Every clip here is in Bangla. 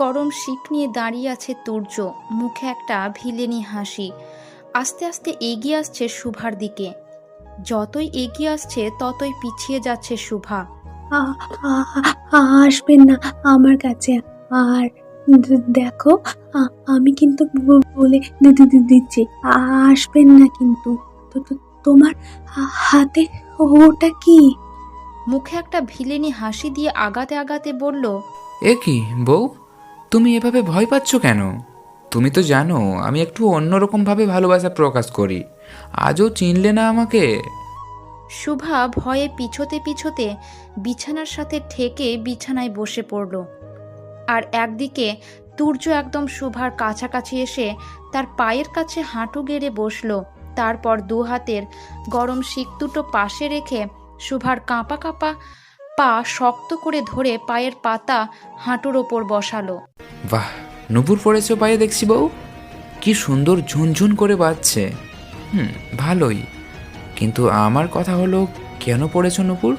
গরম শিক নিয়ে দাঁড়িয়ে আছে তুর্য, মুখে একটা ভিলেনি হাসি। আস্তে আস্তে এগিয়ে আসছে শুভার দিকে। যতই এগিয়ে আসছে ততই পিছিয়ে যাচ্ছে শুভা। আসবেন না আমার কাছে। আর দেখো, আমি কিন্তু বলে দিচ্ছি, আসবেন না কিন্তু। তোমার হাতে ওটা কি? মুখে একটা ভিলেনি হাসি দিয়ে আগাতে আগাতে বলল, এ কি বউ, তুমি এভাবে ভয় পাচ্ছ কেন? তুমি তো জানো আমি একটু অন্যরকমভাবে ভালোবাসা প্রকাশ করি। আজও চিনলে না আমাকে? শুভা ভয়ে পিছোতে পিছোতে বিছানার সাথে ঠেকে বিছানায় বসে পড়ল। আর একদিকে তুর্য একদম শুভার কাছাকাছি এসে তার পায়ের কাছে হাঁটু গেড়ে বসল। তারপর দু হাতের গরম শিক দুটো পাশে রেখে শুভার কাঁপা কাঁপা পা শক্ত করে ধরে পায়ের পাতা হাঁটুর ওপর বসালো। বাহ, নুপুর পড়েছ পায়ে দেখছি বউ, কি সুন্দর ঝুনঝুন করে বাজছে। ভালোই, কিন্তু আমার কথা হলো, কেন পড়েছ নুপুর?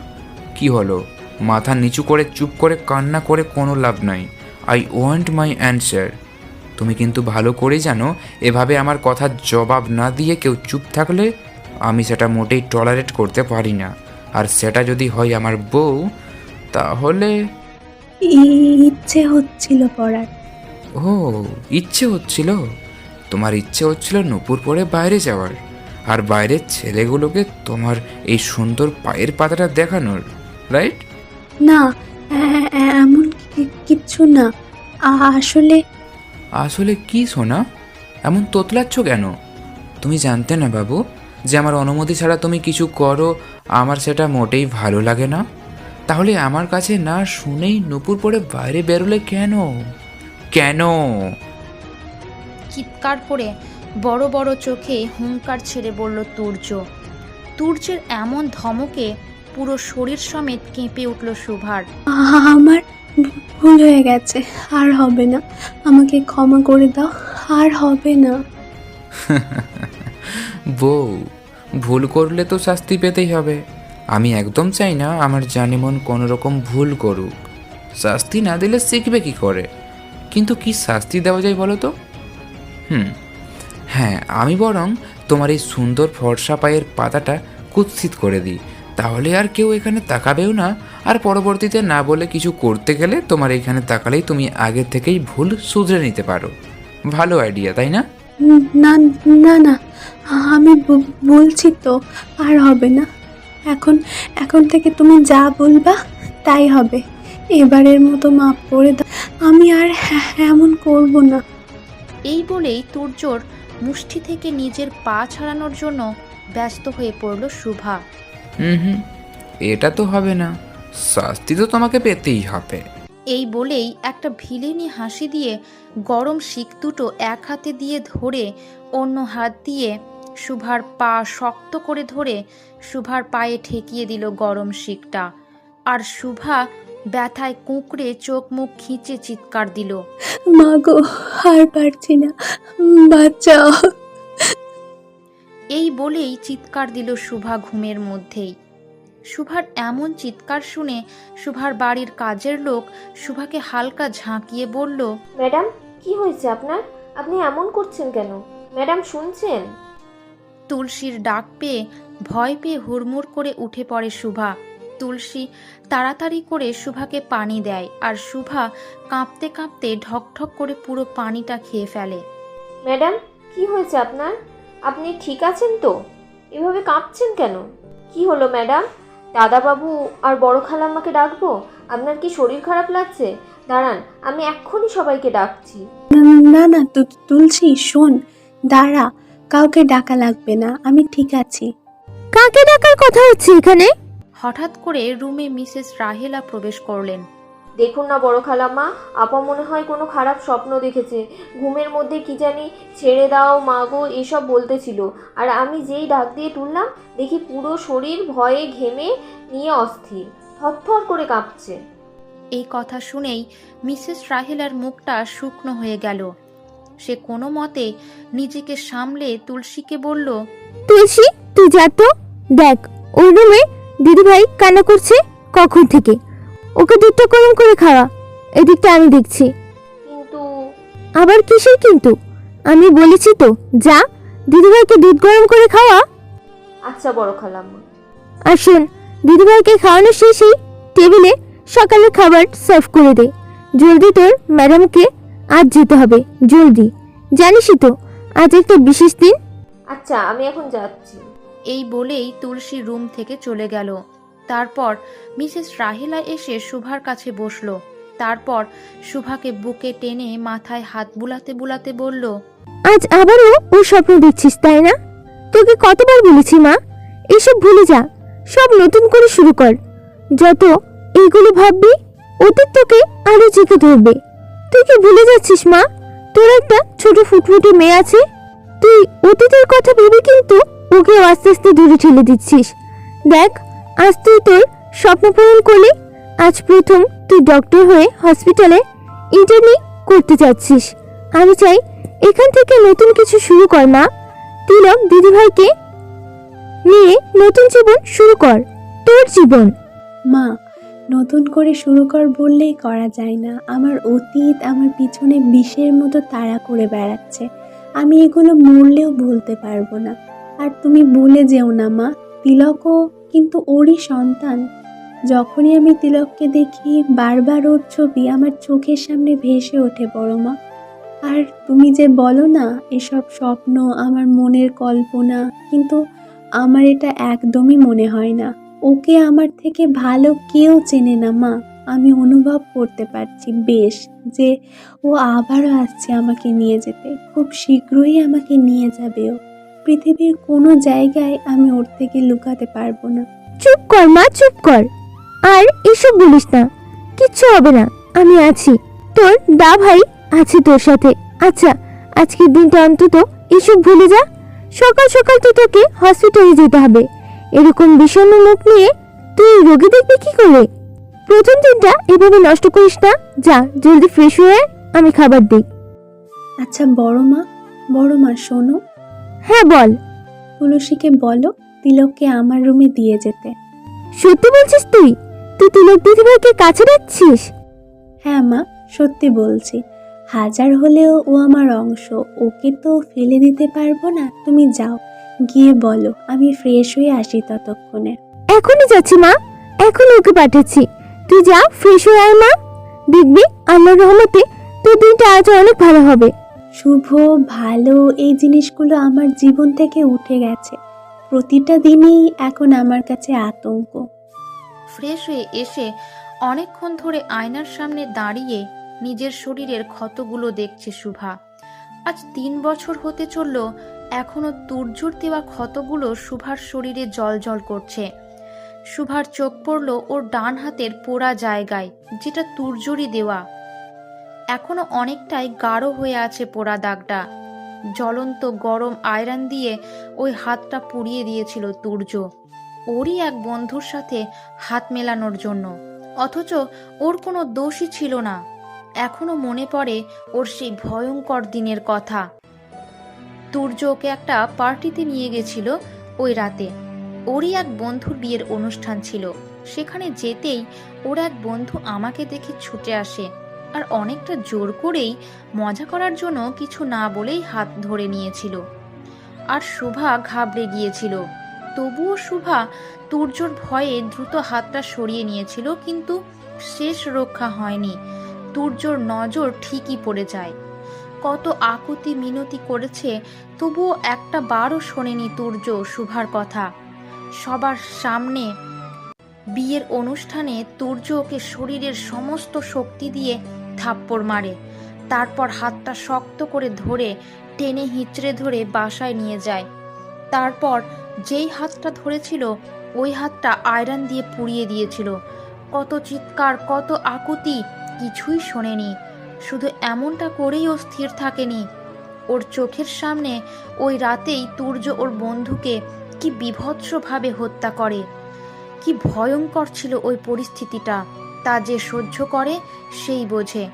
কি হলো? মাথা নিচু করে চুপ করে কান্না করে কোনো লাভ নাই। I want my answer. তুমি কিন্তু ভালো করেই জানো, এভাবে আমার কথার জবাব না দিয়ে কেউ চুপ থাকলে আমি সেটা মোটেই টলারেট করতে পারি না। আর সেটা যদি হয় আমার বউ, তাহলে... ইচ্ছে হচ্ছিল পড়ার। ও, ইচ্ছে হচ্ছিল? তোমার ইচ্ছে হচ্ছিল নূপুর পরে বাইরে যাওয়ার, আর বাইরের ছেলেগুলোকে তোমার এই সুন্দর পায়ের পাতাটা দেখানোর, রাইট? না, এমন কিচ্ছু না। আসলে আসলে কি সোনা, এমন তোতলাচ্ছ কেন? তুমি জানতে না বাবু, যে আমার অনুমতি ছাড়া তুমি কিছু করো আমার সেটা মোটেই ভালো লাগে না। তাহলে আমার কাছে না শুনেই নূপুর পরে বাইরে বেরোলে কেন? কেন? চিৎকার করে বড় বড় চোখে হুঙ্কার ছেড়ে বলল তুর্য। তুর্যের এমন ধমকে পুরো শরীর সমেত কেঁপে উঠল শুভার। আমার ভুল হয়ে গেছে, আর হবে না। আমাকে ক্ষমা করে দাও, আর হবে না। বউ, ভুল করলে তো শাস্তি পেতেই হবে। আমি একদম চাই না আমার জানেমন কোনো রকম ভুল করুক। শাস্তি না দিলে শিখবে কি করে? কিন্তু কি শাস্তি দেওয়া যায় বলো তো? হ্যাঁ, আমি বরং তোমার এই সুন্দর ফর্সা পায়ের পাতাটা কুৎসিত করে দিই, তাহলে আর কেউ এখানে তাকাবেও না। আর পরবর্তীতে না বলে কিছু করতে গেলে তোমার এখানে তাকালেই তুমি আগে থেকেই ভুল শুধরে নিতে পারো। ভালো আইডিয়া, তাই না? না না না, আমি বলছি তো, আর হবে না। এখন এখন থেকে তুমি যা বলবা তাই হবে। এবারের মতো মাফ করে দাও, আমি আর এমন করব না। এই বলেই তুর্যর মুষ্টি থেকে নিজের পা ছাড়ানোর জন্য ব্যস্ত হয়ে পড়ল শুভা। হুম, এটা তো হবে না, শাস্তি তো তোমাকে পেতেই হবে। এই বলেই একটা ভিলেনি হাসি দিয়ে গরম শিক দুটো এক হাতে দিয়ে ধরে অন্য হাত দিয়ে শুভার পা শক্ত করে ধরে শুভার পায়ে ঠেকিয়ে দিল গরম শিকটা। আর শুভা ব্যথায় কুঁকড়ে চোখ মুখ খিঁচে চিৎকার দিল, মা গো, আর পারছি না, বাঁচাও। এই বলেই চিৎকার দিল শুভা ঘুমের মধ্যেই। শুভার এমন চিৎকার শুনে শুভার বাড়ির কাজের লোক শুভাকে হালকা ঝাঁকিয়ে বলল, ম্যাডাম, কি হয়েছে আপনার? আপনি এমন করছেন কেন? ম্যাডাম শুনছেন? তুলসীর ডাক পেয়ে ভয় পেয়ে হুড়মুড় করে উঠে পড়ে শুভা। তুলসী তাড়াতাড়ি করে শুভাকে পানি দেয়, আর শুভা কাঁপতে কাঁপতে ঢকঢক করে পুরো পানিটা খেয়ে ফেলে। ম্যাডাম, কি হয়েছে আপনার? আপনি ঠিক আছেন তো? এভাবে কাঁপছেন কেন? কি হলো ম্যাডাম? দাদাবাবু আর বড় খালাম্মাকে ডাকবো? আপনার কি শরীর খারাপ লাগছে? দাঁড়ান, আমি এক্ষুনি সবাইকে ডাকছি। না না, তুলসী শোন, দাঁড়া, কাউকে ডাকা লাগবে না, আমি ঠিক আছি। কাকে ডাকার কথা হচ্ছে এখানে? হঠাৎ করে রুমে মিসেস রাহেলা প্রবেশ করলেন। দেখুন না বড় খালাম্মা, আপা মনে হয় কোনো খারাপ স্বপ্ন দেখেছে। ঘুমের মধ্যে কি জানি ছেড়ে দাও মা গো এসব বলতেছিল। আর আমি যেই ডাক দিয়ে তুললাম, দেখি পুরো শরীর ভয়ে ঘেমে নিয়ে অস্থির, থরথর করে কাঁপছে। এই কথা শুনেই মিসেস রাহেলার মুখটা শুকনো হয়ে গেল। সে কোনো মতে নিজেকে সামলে তুলসীকে বলল, তুলসী, তুই যা তো, দেখ ওই রুমে দিদিভাই কান্না করছে কখন থেকে। ওকে দুধটা গরম করে খাওয়া, এদিকটা আমি দেখছি। আবার কিসের কিন্তু? আমি বলেছি তো, যা দিদিভাইকে দুধ গরম করে খাওয়া। আচ্ছা বড় খালাম্মা। আর শোন, দিদিভাইকে খাওয়ানো শেষেই টেবিলে সকালের খাবার সার্ভ করে দে। জলদি, তোর ম্যাডামকে আজ যেতে হবে, জলদি। জানিসই তো আজ একটা বিশেষ দিন। আচ্ছা আমি এখন যাচ্ছি। এই বলেই তুলসী রুম থেকে চলে গেল। তারপর মিসেস রাহিলা এসে শুভার কাছে বসলো। তারপর শুভাকে বুকে টেনে মাথায় হাত বুলাতে বুলাতে বলল, আজ আবারও ও স্বপ্ন দেখছিস, তাই না? তোকে কতবার বলেছি মা, এসব ভুলে যা, সব নতুন করে শুরু কর। যত এইগুলো ভাববি, অতীত তোকে আরো চেপে ধরবে। তুই কি ভুলে যাচ্ছিস মা, তোর একটা ছোট ফুটফুটে মেয়ে আছে? তুই অতীতের কথা ভেবে কিন্তু ওকেও আস্তে আস্তে দূরে ঠেলে দিচ্ছিস। দেখ, আজ তুই তোর স্বপ্ন পূরণ করলি। আজ প্রথম তুই ডক্টর হয়ে হসপিটালে ইন্টার্নি করতে যাচ্ছিস। আমি চাই এখান থেকে নতুন কিছু শুরু কর মা। তিলক দিদিভাইকে নিয়ে নতুন জীবন শুরু কর, তোর জীবন। মা, নতুন করে শুরু কর বললেই করা যায় না। আমার অতীত আমার পিছনে বিষের মতো তাড়া করে বেড়াচ্ছে। আমি এগুলো মরলেও ভুলতে পারবো না। আর তুমি ভুলে যেও না মা, তিলকও কিন্তু ওরই সন্তান। যখনই আমি তিলককে দেখি, বারবার ওর ছবি আমার চোখের সামনে ভেসে ওঠে বড় মা। আর তুমি যে বলো না এসব স্বপ্ন আমার মনের কল্পনা, কিন্তু আমার এটা একদমই মনে হয় না। ওকে আমার থেকে ভালো কেউ চেনে না মা। আমি অনুভব করতে পারছি বেশ যে ও আবারও আসছে আমাকে নিয়ে যেতে। খুব শীঘ্রই আমাকে নিয়ে যাবে ও। পৃথিবীর কোনো জায়গায় আমি ওর থেকে লুকাতে পারবো না। চুপ কর মা, চুপ কর। আর এসব বলিস না, কিচ্ছু হবে না, আমি আছি। তোর দা ভাই আছে তোর সাথে। আচ্ছা, আজকের দিনটা অন্তত এসব ভুলে যা। সকাল সকাল তো তোকে হসপিটালে যেতে হবে। এরকম বিষণ্ণ মুখ নিয়ে তুই রোগী দেখবি কি করে? প্রথম দিনটা এভাবে নষ্ট করিস না। যা, জলদি ফ্রেশ হয়ে আমি খাবার দিই। আচ্ছা বড় মা শোনো। হ্যাঁ বল। তুলসীকে বলো তিলককে আমার রুমে দিয়ে যেতে। সত্যি বলছিস তুই? তুই তিলক দিদিভাইকে কাছে রাখছিস? হ্যাঁ মা, সত্যি বলছি। হাজার হলেও ও আমার অংশ, ওকে তো ফেলে দিতে পারবো না। তুমি যাও, গিয়ে বলো আমি ফ্রেশ হয়ে আসি ততক্ষণে। এখনই যাচ্ছি মা, এখন ওকে পাঠাচ্ছি। তুই যা, ফ্রেশ হয়ে আয় মা। দেখবি আল্লাহর রহমতে তোর দিনটা আজ অনেক ভালো হবে। শুভ, ভালো, এই জিনিসগুলো আমার জীবন থেকে উঠে গেছে। প্রতিটা দিনই এখন আমার কাছে আতঙ্ক। ফ্রেশ হয়ে এসে অনেকক্ষণ ধরে আয়নার সামনে দাঁড়িয়ে নিজের শরীরের ক্ষতগুলো দেখছে শুভা। আজ 3 বছর হতে চলল, এখনো তুর্যুর দেওয়া ক্ষতগুলো শুভার শরীরে জলজল করছে। শুভার চোখ পড়ল ওর ডান হাতের পোড়া জায়গায়, যেটা তুর্যুরই দেওয়া। এখনো অনেকটাই গাঢ় হয়ে আছে পোড়া দাগটা। জ্বলন্ত গরম আয়রন দিয়ে ওই হাতটা পুড়িয়ে দিয়েছিল তুর্য, ওরই এক বন্ধুর সাথে হাত মেলানোর জন্য। অথচ ওর কোনো দোষই ছিল না। এখনো মনে পড়ে ওর সেই ভয়ঙ্কর দিনের কথা। তুর্য ওকে একটা পার্টিতে নিয়ে গেছিল ওই রাতে। ওরই এক বন্ধুর বিয়ের অনুষ্ঠান ছিল। সেখানে যেতেই ওর এক বন্ধু আমাকে দেখে ছুটে আসে আর অনেকটা জোর করেই মজা করার জন্য কিছু না বলেই হাত ধরে নিয়েছিল। আর শুভা ঘাবড়ে গিয়েছিল। তবুও শুভা তুর্যর ভয়ে দ্রুত হাতটা সরিয়ে নিয়েছিল, কিন্তু শেষ রক্ষা হয়নি। তুর্যর নজর ঠিকই পড়ে যায়। কত আকুতি মিনতি করেছে, তবুও একটা বারও শোনেনি তুর্য শুভার কথা। সবার সামনে বিয়ের অনুষ্ঠানে তুর্য ওকে শরীরের সমস্ত শক্তি দিয়ে থাপ্পড় মারে। তারপর হাতটা শক্ত করে ধরে টেনে হিঁচড়ে ধরে বাসায় নিয়ে যায়। তারপর যেই হাতটা ধরেছিল ওই হাতটা আয়রন দিয়ে পুড়িয়ে দিয়েছিল। কত চিৎকার, কত আকুতি, কিছুই শোনেনি। শুধু এমনটা করেই ও স্থির থাকেনি। ওর চোখের সামনে ওই রাতেই তুর্য ওর বন্ধুকে কি বীভৎসভাবে হত্যা করে। কি ভয়ঙ্কর ছিল ওই পরিস্থিতিটা, তা যে সহ্য করে সেই বোঝে।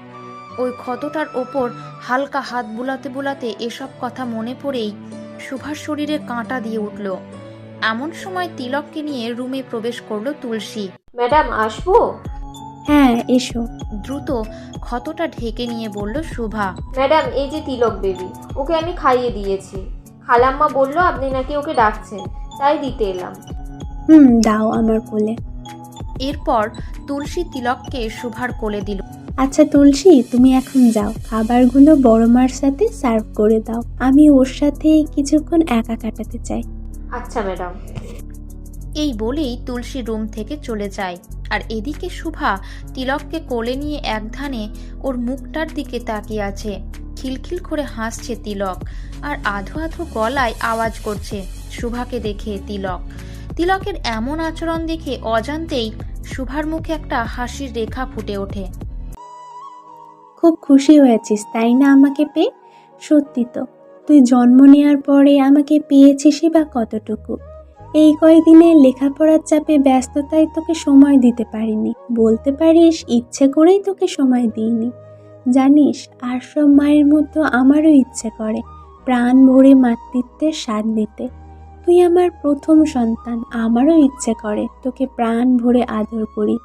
ওই ক্ষতটার ওপর হালকা হাত বুলাতে বুলাতে এসব কথা মনে পড়েই শুভার শরীরে কাঁটা দিয়ে উঠল। এমন সময় তিলককে নিয়ে রুমে প্রবেশ করলো তুলসী। ম্যাডাম আসবো? হ্যাঁ, এসো। দ্রুত ক্ষতটা ঢেকে নিয়ে বলল শুভা। ম্যাডাম, এই যে তিলক বেবি, ওকে আমি খাইয়ে দিয়েছি। খালাম্মা বলল আপনি নাকি ওকে ডাকছেন, তাই দিতে এলাম। দাও আমার কোলে। এরপর তুলসী তিলককে শুভার কোলে দিল। আচ্ছা তুলসী, তুমি এখন যাও, খাবারগুলো বড় মার সাথে সার্ভ করে দাও। আমি ওর সাথে কিছুক্ষণ একা কাটাতে চাই। আচ্ছা ম্যাডাম। এই বলেই তুলসী রুম থেকে চলে যায়। আর এদিকে শুভা তিলককে কোলে নিয়ে একধানে ওর মুখটার দিকে তাকিয়ে আছে। খিলখিল করে হাসছে তিলক, আর আধো আধো গলায় আওয়াজ করছে শুভাকে দেখে তিলক। তিলকের এমন আচরণ দেখে অজান্তেই শুভার মুখে একটা হাসির রেখা ফুটে ওঠে। খুব খুশি হয়েছিস তাই না আমাকে পেয়ে? সত্যি তো, তুই জন্ম নেওয়ার পরে আমাকে পেয়েছিসই বা কতটুকু। এই কয়দিনে লেখাপড়ার চাপে ব্যস্ততায় তোকে সময় দিতে পারিনি, বলতে পারিস ইচ্ছে করেই তোকে সময় দিইনি। জানিস, আর সব মায়ের মতো আমারও ইচ্ছে করে প্রাণ ভরে মাতৃত্বের স্বাদ নিতে। তুই আমার প্রথম সন্তান, আমারও ইচ্ছে করে তোকে প্রাণ ভরে আদর করি,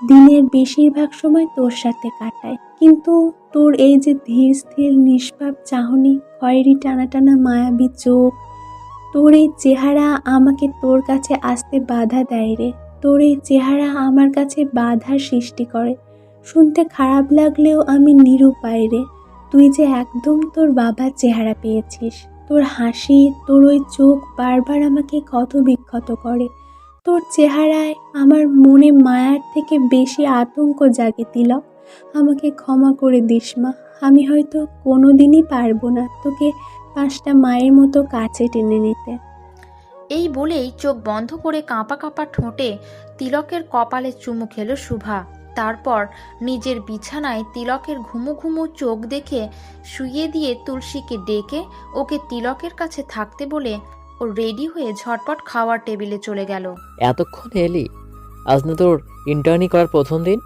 দিনের বেশিরভাগ সময় তোর সাথে কাটাই। কিন্তু তোর এই যে ধীর স্থির নিষ্পাপ চাহনি, খয়েরি টানা টানা মায়াবী চোখ, তোর এই চেহারা আমাকে তোর কাছে আসতে বাধা দেয় রে। তোর এই চেহারা আমার কাছে বাধার সৃষ্টি করে। শুনতে খারাপ লাগলেও আমি নিরুপায় রে। তুই যে একদম তোর বাবার চেহারা পেয়েছিস। তোর হাসি, তোর ওই চোখ বারবার আমাকে ক্ষত বিক্ষত করে। তোর চেহারায় আমার মনে মায়ার থেকে বেশি আতঙ্ক জাগে তিলক। আমাকে ক্ষমা করে দিস মা, আমি হয়তো কোনো দিনই পারবো না তোকে 5টা মায়ের মতো কাছে টেনে নিতে। এই বলেই চোখ বন্ধ করে কাঁপা কাঁপা ঠোঁটে তিলকের কপালে চুমু খেলো শুভা। তারপর নিজের বিছানায় তিলকের ঘুমু ঘুমু চোখ দেখে শুইয়ে দিয়ে তুলসীকে ডেকে ওকে তিলকের কাছে থাকতে বলে ও রেডি হয়ে ঝটপট খাওয়ার টেবিলে চলে গেল। এতক্ষণে এলি? আজ না তোর ইন্টার্নি করার প্রথম দিন?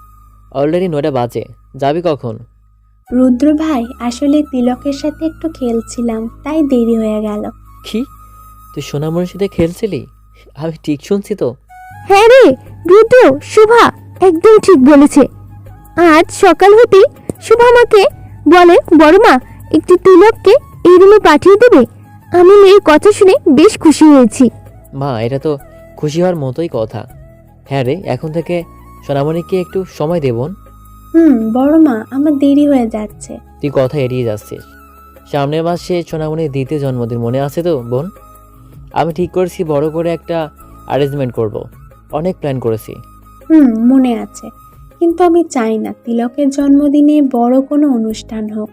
অলরেডি 9টা বাজে, যাবি কখন? রুদ্র ভাই, আসলে তিলকের সাথে একটু খেলছিলাম, তাই দেরি হয়ে গেল। কি, তুই সোনামণির সাথে খেলছিলি? আমি ঠিক শুনছি তো? হ্যাঁ রে রুদ্র, শুভা একদম ঠিক বলেছে। আজ সকাল হতেই শুভা আমাকে বলে, বড় মা একটু তিলককে এই রুমে পাঠিয়ে দেবে। আমি মেয়ের কথা শুনে বেশ খুশি হয়েছি। মা, এটা তো খুশি হওয়ার মতোই কথা। হ্যাঁ রে, এখন থেকে সোনামণিকে একটু সময় দে বোন। বড় মা, আমার দেরি হয়ে যাচ্ছে। তুই কথা এড়িয়ে যাচ্ছিস। সামনের মাসে সোনামণির দ্বিতীয় জন্মদিন, মনে আছে তো বোন? আমি ঠিক করেছি বড় করে একটা অ্যারেঞ্জমেন্ট করব। অনেক প্ল্যান করেছি। মনে আছে, কিন্তু আমি চাই না তিলকের জন্মদিনে বড় কোনো অনুষ্ঠান হোক।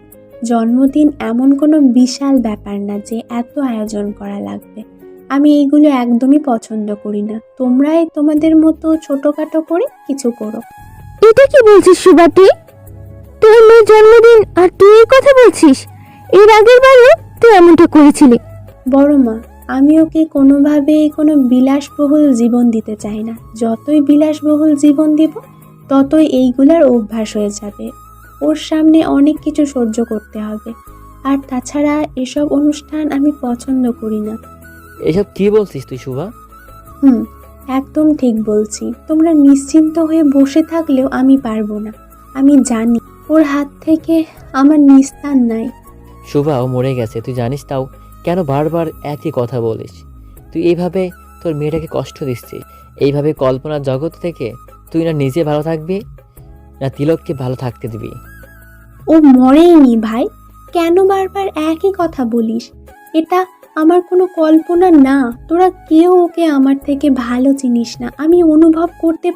জন্মদিন এমন কোনো বিশাল ব্যাপার না যে এত আয়োজন করা লাগবে। আমি এইগুলো একদমই পছন্দ করি না। তোমরাই তোমাদের মতো ছোটোখাটো করে কিছু করো। এটা কি বলছিস শুভা তুই? তোর মেয়ের জন্মদিন আর তুই এই কথা বলছিস? এর আগের বারও তুই এমনটা করেছিলি। বড় মা, আমি ওকে কোনোভাবেই কোনো বিলাসবহুল জীবন দিতে চাই না। যতই বিলাসবহুল জীবন দিব ততই এইগুলার অভ্যাস হয়ে যাবে। ওর সামনে অনেক কিছু সহ্য করতে হবে। আর তাছাড়া এসব অনুষ্ঠান আমি পছন্দ করি না। এসব কি বলছিস তুই শুভা? একদম ঠিক বলছি। তোমরা নিশ্চিন্ত হয়ে বসে থাকলেও আমি পারবো না। আমি জানি ওর হাত থেকে আমার নিস্তার নাই। শুভা, ও মরে গেছে তুই জানিস, তাও কেন বারবার একই কথা বলিস? তুই এইভাবে তোর মেয়েটাকে কষ্ট দিচ্ছিস। এইভাবে কল্পনার জগৎ থেকে তুই না নিজে ভালো থাকবি, না তিলককে ভালো থাকতে দিবি। ও মরেইনি ভাই, কেন বারবার একই কথা বলিস? এটা আমার কোনো কল্পনা না। তোরা কেউ ওকে আমার থেকে ভালো চিনিস না। আমি অনুভব করতে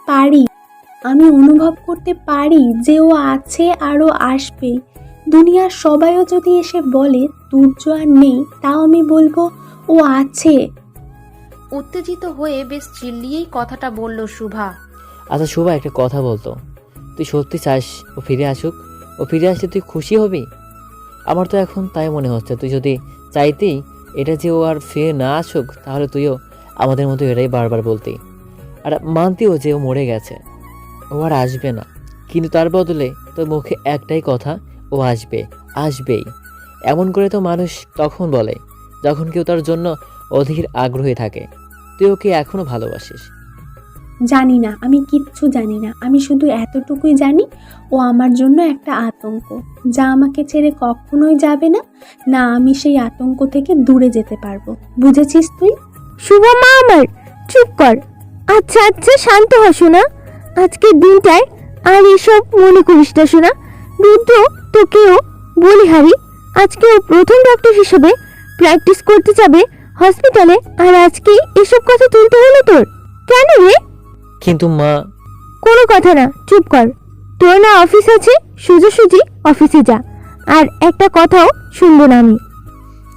পারি যে ও আছে আরও আসবে। দুনিয়ার সবাইও যদি এসে বলে তুর্য আর নেই, তাও আমি বলবো ও আছে। উত্তেজিত হয়ে বেশ চিল্লিয়েই কথাটা বলল শুভা। আচ্ছা শুভা, একটা কথা বলতো, তুই সত্যি চাস ও ফিরে আসুক? ও ফিরে আসলে তুই খুশি হবি? আমার তো এখন তাই মনে হচ্ছে। তুই যদি চাইতেই এটা যে ও আর ফিরে না আসুক, তাহলে তুইও আমাদের মতো এটাই বারবার বলতি আর মানতিও যে ও মরে গেছে, ও আর আসবে না। কিন্তু তার বদলে তোর মুখে একটাই কথা, ও আসবেই। এমন করে তো মানুষ তখন বলে যখন কেউ তার জন্য অধীর আগ্রহী থাকে। তুই ওকে এখনো ভালোবাসিস। জানি না, আমি কিচ্ছু জানি না। আমি শুধু এতটুকুই জানি ও আমার জন্য একটা আতঙ্ক, যা আমাকে ছেড়ে কখনোই যাবে না, না আমি সেই আতঙ্ক থেকে দূরে যেতে পারবো। বুঝেছিস তুই? শুভ মা আমার, চুপ কর। আচ্ছা আচ্ছা, শান্ত হ শোনা। আজকের দিনটায় আর এসব মনে করিস না শোনা। রুদ্র তোকেও বলি হারি, আজকে ও প্রথম ডক্টর হিসেবে প্র্যাকটিস করতে যাবে হসপিটালে, আর আজকে এসব কথা তুলতে হলো তোর? কেন রে? কিন্তু মা, কোনো কথা না, চুপ কর। তোর না অফিস আছে, সোজাসুজি অফিসে যা, আর একটা কথাও শুনবো না আমি।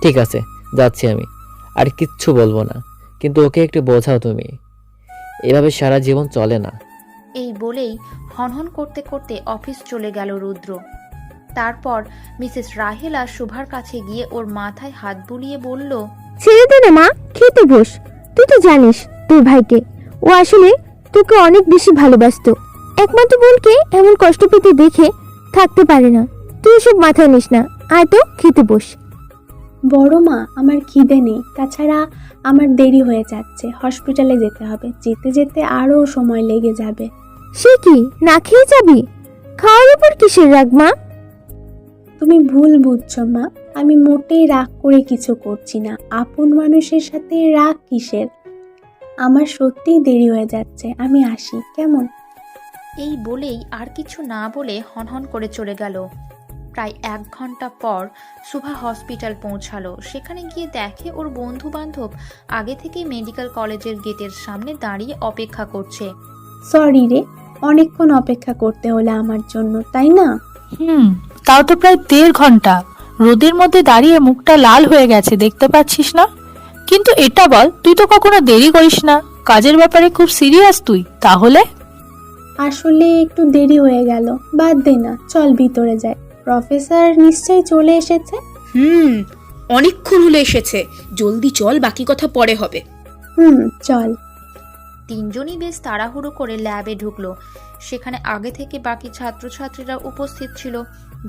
ঠিক আছে, যাচ্ছি আমি, আর কিচ্ছু বলবো না। কিন্তু ওকে একটু বোঝাও তুমি, এভাবে সারা জীবন চলে না। এই বলেই হনহন করতে করতে অফিস চলে গেল রুদ্র। তারপর মিসেস রাহেলা শুভার কাছে গিয়ে ওর মাথায় হাত বুলিয়ে বলল, ছেড়ে দে না মা, খেতে বস। তুই তো জানিস তোর ভাইকে, ও আসলে তোকে অনেক বেশি ভালোবাসতো। একমাত্র বোনকে এমন কষ্ট পেতে দেখে থাকতে পারে না। তুই সব মাথায় নিস না, আয় তো খেতে বস। বড় মা, আমার খিদে নেই, তাছাড়া আমার দেরি হয়ে যাচ্ছে, হসপিটালে যেতে হবে। যেতে যেতে আরও সময় লেগে যাবে। সে কি, না খেয়ে যাবি? খাওয়ার উপর কিসের রাগ মা? তুমি ভুল বুঝছো মা, আমি মোটেই রাগ করে কিছু করছি না। আপন মানুষের সাথে রাগ কিসের? আমার সত্যিই দেরি হয়ে যাচ্ছে, আমি আসি কেমন? এই বলেই আর কিছু না বলে হনহন করে চলে গেল। প্রায় 1 ঘন্টা পর শুভা হসপিটাল পৌঁছালো। সেখানে গিয়ে দেখে ওর বন্ধু বান্ধব আগে থেকেই মেডিকেল কলেজের গেটের সামনে দাঁড়িয়ে অপেক্ষা করছে। সরি রে, অনেকক্ষণ অপেক্ষা করতে হলো আমার জন্য, তাই না? তাও তো প্রায় 1.5 ঘন্টা রোদের মধ্যে দাঁড়িয়ে মুখটা লাল হয়ে গেছে, দেখতে পাচ্ছিস না? কিন্তু এটা বল, তুই তো কখনো দেরি করিস না, কাজের ব্যাপারে খুব সিরিয়াস তুই তাহলে? আসলে একটু দেরি হয়ে গেল, বাদ দে না, চল ভিতরে যাই। প্রফেসর নিশ্চয়ই চলে এসেছে। অনেকক্ষণ হলে এসেছে, জলদি চল, বাকি কথা পরে হবে। চল। তিনজনই বেশ তাড়াহুড়ো করে ল্যাবে ঢুকলো। সেখানে আগে থেকে বাকি ছাত্রছাত্রীরা উপস্থিত ছিল,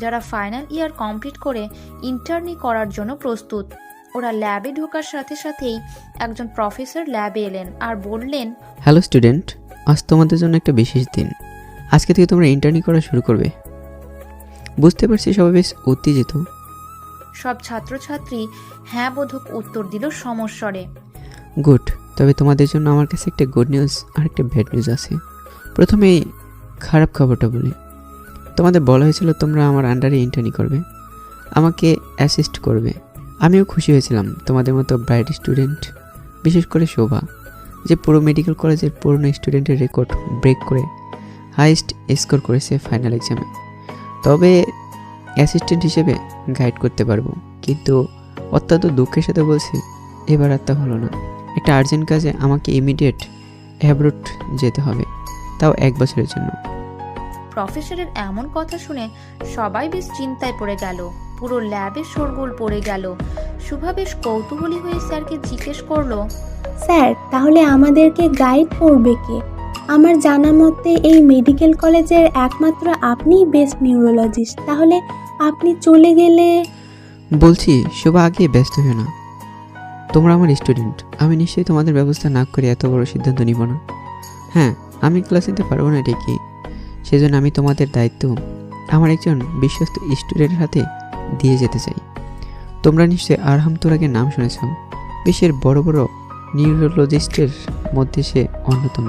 যারা ফাইনাল ইয়ার কমপ্লিট করে ইন্টার্নি করার জন্য প্রস্তুত। ওরা ল্যাবে ঢোকার সাথে সাথেই একজন প্রফেসর ল্যাবে এলেন আর বললেন, হ্যালো স্টুডেন্ট, আজ তোমাদের জন্য একটা বিশেষ দিন। আজকে থেকে তোমরা ইন্টার্নি করা শুরু করবে। বুঝতে পারছি সবাই বেশ উত্তেজিত। সব ছাত্রছাত্রী হ্যাঁ বোধক উত্তর দিল সমস্বরে। গুড, তবে তোমাদের জন্য আমার কাছে একটা গুড নিউজ আর একটা ব্যাড নিউজ আছে। প্রথমে এই খারাপ খবরটা বলি। তোমাদের বলা হয়েছিল তোমরা আমার আন্ডারে ইন্টার্নি করবে, আমাকে অ্যাসিস্ট করবে। আমিও খুশি হয়েছিলাম তোমাদের মতো ব্রাইট স্টুডেন্ট, বিশেষ করে শোভা, যে পুরো মেডিকেল কলেজের পুরনো স্টুডেন্টের রেকর্ড ব্রেক করে হাইয়েস্ট স্কোর করেছে ফাইনাল এক্সামে। তবে অ্যাসিস্ট্যান্ট হিসেবে গাইড করতে পারবো, কিন্তু অত্যন্ত দুঃখের সাথে বলছি এবার আর তা হলো না। একটা আর্জেন্ট কাজে আমাকে ইমিডিয়েট অ্যাব্রোড যেতে হবে, তাও 1 বছরের জন্য। প্রফেসরের এমন কথা শুনে সবাই বেশ চিন্তায় পড়ে গেল। পুরো ল্যাবে শোরগোল পড়ে গেল। শুভা বেশ কৌতূহলী হয়ে স্যারকে জিজ্ঞেস করলো, স্যার, তাহলে আমাদেরকে গাইড করবে কে? আমার জানা মতে এই মেডিকেল কলেজের একমাত্র আপনিই বেস্ট নিউরোলজিস্ট, তাহলে আপনি চলে গেলে? বলছি শোভা, আগে ব্যস্ত হও না। তোমরা আমার স্টুডেন্ট, আমি নিশ্চয়ই তোমাদের ব্যবস্থা না করে এত বড় সিদ্ধান্ত নিব না। হ্যাঁ, আমি ক্লাস নিতে পারবো না ঠিকই, সেজন্য আমি তোমাদের দায়িত্ব আমার একজন বিশ্বস্ত স্টুডেন্টের হাতে দিয়ে যেতে চাই। তোমরা নিশ্চয়ই আরহাম তুরাগের নাম শুনেছ, বিশ্বের বড় বড় নিউরোলজিস্টের মধ্যে সে অন্যতম।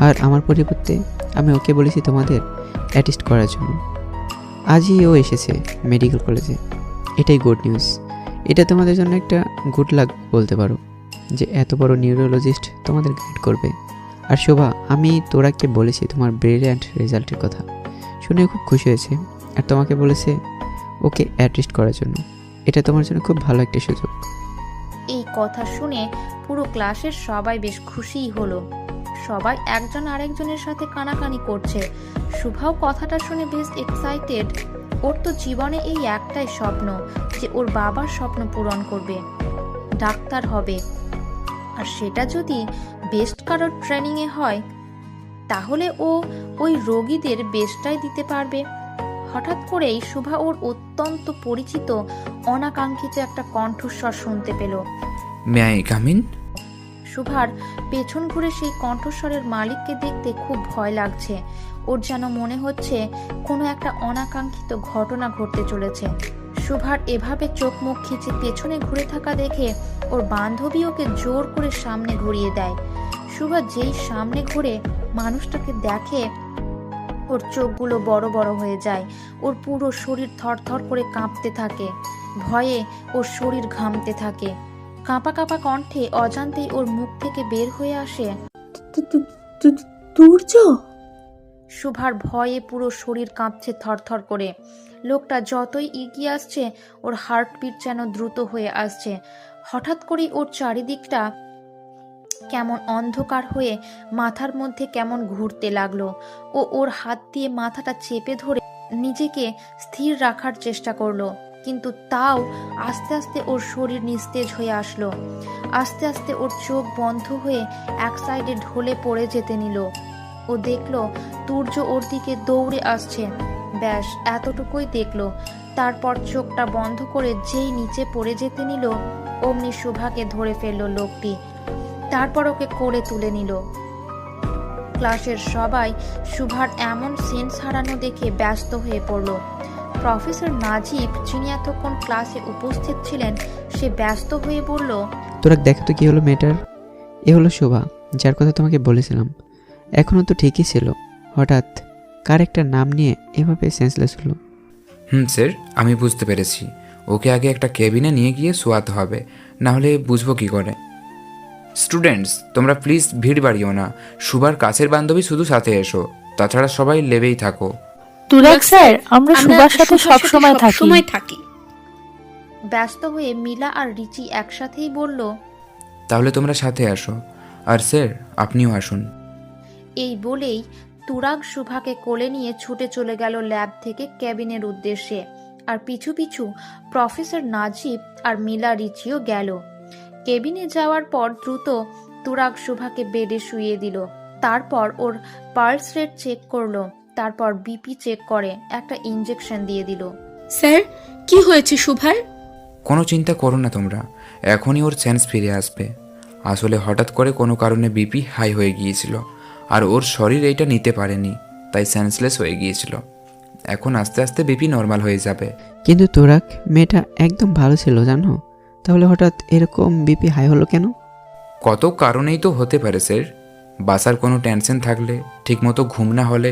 আর আমার পরিবর্তে আমি ওকে বলেছি তোমাদের অ্যাটেস্ট করার জন্য। আজই ও এসেছে মেডিকেল কলেজে, এটাই গুড নিউজ। এটা তোমাদের জন্য একটা গুড লাক বলতে পারো, যে এত বড় নিউরোলজিস্ট তোমাদের গাইড করবে। আর শোভা, আমি তোরাকে বলেছি তোমার ব্রিলিয়ান্ট রেজাল্টের কথা, শুনে খুব খুশি হয়েছে, আর তোমাকে বলেছে ওকে অ্যাটেস্ট করার জন্য। এটা তোমার জন্য খুব ভালো একটা সুযোগ। এই কথা শুনে পুরো ক্লাসের সবাই বেশ খুশিই হলো। সবাই একজন আরেকজনের সাথে কানাকানি করছে। শুভাও কথাটা শুনে বেশ এক্সাইটেড। ওর তো জীবনে এই একটাই স্বপ্ন, যে ওর বাবার স্বপ্ন পূরণ করবে, ডাক্তার হবে। আর সেটা যদি বেস্ট কারোর ট্রেনিংয়ে হয়, তাহলে ও ওই রোগীদের বেস্টটাই দিতে পারবে। হঠাৎ করেই শুভা ওর অত্যন্ত পরিচিত অনাকাঙ্ক্ষিত একটা কণ্ঠস্বর শুনতে পেল। May I come in? শুভার পেছন ঘুরে সেই কণ্ঠস্বরের মালিককে দেখতে খুব ভয় লাগছে। ওর যেন মনে হচ্ছে কোনো একটা অনাকাঙ্ক্ষিত ঘটনা ঘটতে চলেছে। শুভার এভাবে চোখ মুখ খিচে পেছনে ঘুরে থাকা দেখে ওর বান্ধবী ওকে জোর করে সামনে ঘুরিয়ে দেয়। শুভা যেই সামনে ঘুরে মানুষটাকে দেখে, ওর চোখগুলো বড় বড় হয়ে যায়। ওর পুরো শরীর থরথর করে কাঁপতে থাকে, ভয়ে ওর শরীর ঘামতে থাকে। কাঁপা কাঁপা কণ্ঠে অজান্তেই ওর মুখ থেকে বের হয়ে আসে, তুর্য। শুভার ভয়ে পুরো শরীর কাঁপছে থরথর করে। লোকটা যতই এগিয়ে আসছে ওর হার্টবিট যেন দ্রুত হয়ে আসছে। হঠাৎ করেই ওর চারিদিকটা কেমন অন্ধকার হয়ে মাথার মধ্যে কেমন ঘুরতে লাগলো। ও ওর হাত দিয়ে মাথাটা চেপে ধরে নিজেকে স্থির রাখার চেষ্টা করলো, কিন্তু তাও আস্তে আস্তে ওর শরীর নিস্তেজ হয়ে আসলো। আস্তে আস্তে ওর চোখ বন্ধ হয়ে এক সাইডে ঢলে পড়ে যেতে নিল। ও দেখলো তুর্য ওর দিকে দৌড়ে আসছে। ব্যাস এতটুকুই দেখলো। তারপর চোখটা বন্ধ করে যেই নিচে পড়ে যেতে নিল, অমনি শুভাকে ধরে ফেললো লোকটি। তারপর ওকে কোলে তুলে নিল। ক্লাসের সবাই শুভার এমন সেন্স হারানো দেখে ব্যস্ত হয়ে পড়ল। প্রফেসর নাজিব, যিনি এতক্ষণ ক্লাসে উপস্থিত ছিলেন, সে ব্যস্ত হয়ে বলল, তোরা দেখো তো কি হলো মেয়েটার। এ হলো শোভা, যার কথা তোমাকে বলেছিলাম। এখনও তো ঠিকই ছিল, হঠাৎ কার একটা নাম নিয়ে এভাবে সেন্সলেস হলো। স্যার, আমি বুঝতে পেরেছি। ওকে আগে একটা কেবিনে নিয়ে গিয়ে শোয়াতে হবে, না হলে বুঝবো কি করে। স্টুডেন্টস, তোমরা প্লিজ ভিড় বাড়িও না। শুভার কাছের বান্ধবী শুধু সাথে এসো, তাছাড়া সবাই লেবেই থাকো। তুরাগ স্যার, আমরা সুভার সাথে সব সময় থাকি। ব্যস্ত হয়ে মিলা আর রিচি একসাথেই বলল, তাহলে তোমরা সাথে আসো। আর স্যার, আপনিও আসুন। এই বলেই তুরাগ শুভাকে কোলে নিয়ে ছুটে চলে গেল ল্যাব থেকে ক্যাবিনের উদ্দেশ্যে। আর পিছু পিছু প্রফেসর নাজিব আর মিলা রিচিও গেল। কেবিনে যাওয়ার পর দ্রুত তুরাগ শুভাকে বেডে শুইয়ে দিল। তারপর ওর পালস রেট চেক করলো, তারপর বিপি চেক করে একটা ইঞ্জেকশন দিয়ে দিল। স্যার, কি হয়েছে শুভার? কোনো চিন্তা করো না তোমরা, এখনই ওর সেন্স ফিরে আসবে। আসলে হঠাৎ করে কোনো কারণে বিপি হাই হয়ে গিয়েছিল, আর ওর শরীর এইটা নিতে পারেনি, তাই সেন্সলেস হয়ে গিয়েছিল। এখন আস্তে আস্তে বিপি নর্মাল হয়ে যাবে। কিন্তু তোরাক, মেয়েটা একদম ভালো ছিল জানো, তাহলে হঠাৎ এরকম বিপি হাই হলো কেন? কত কারণেই তো হতে পারে স্যার। বাসার কোনো টেনশন থাকলে, ঠিকমতো ঘুম না হলে,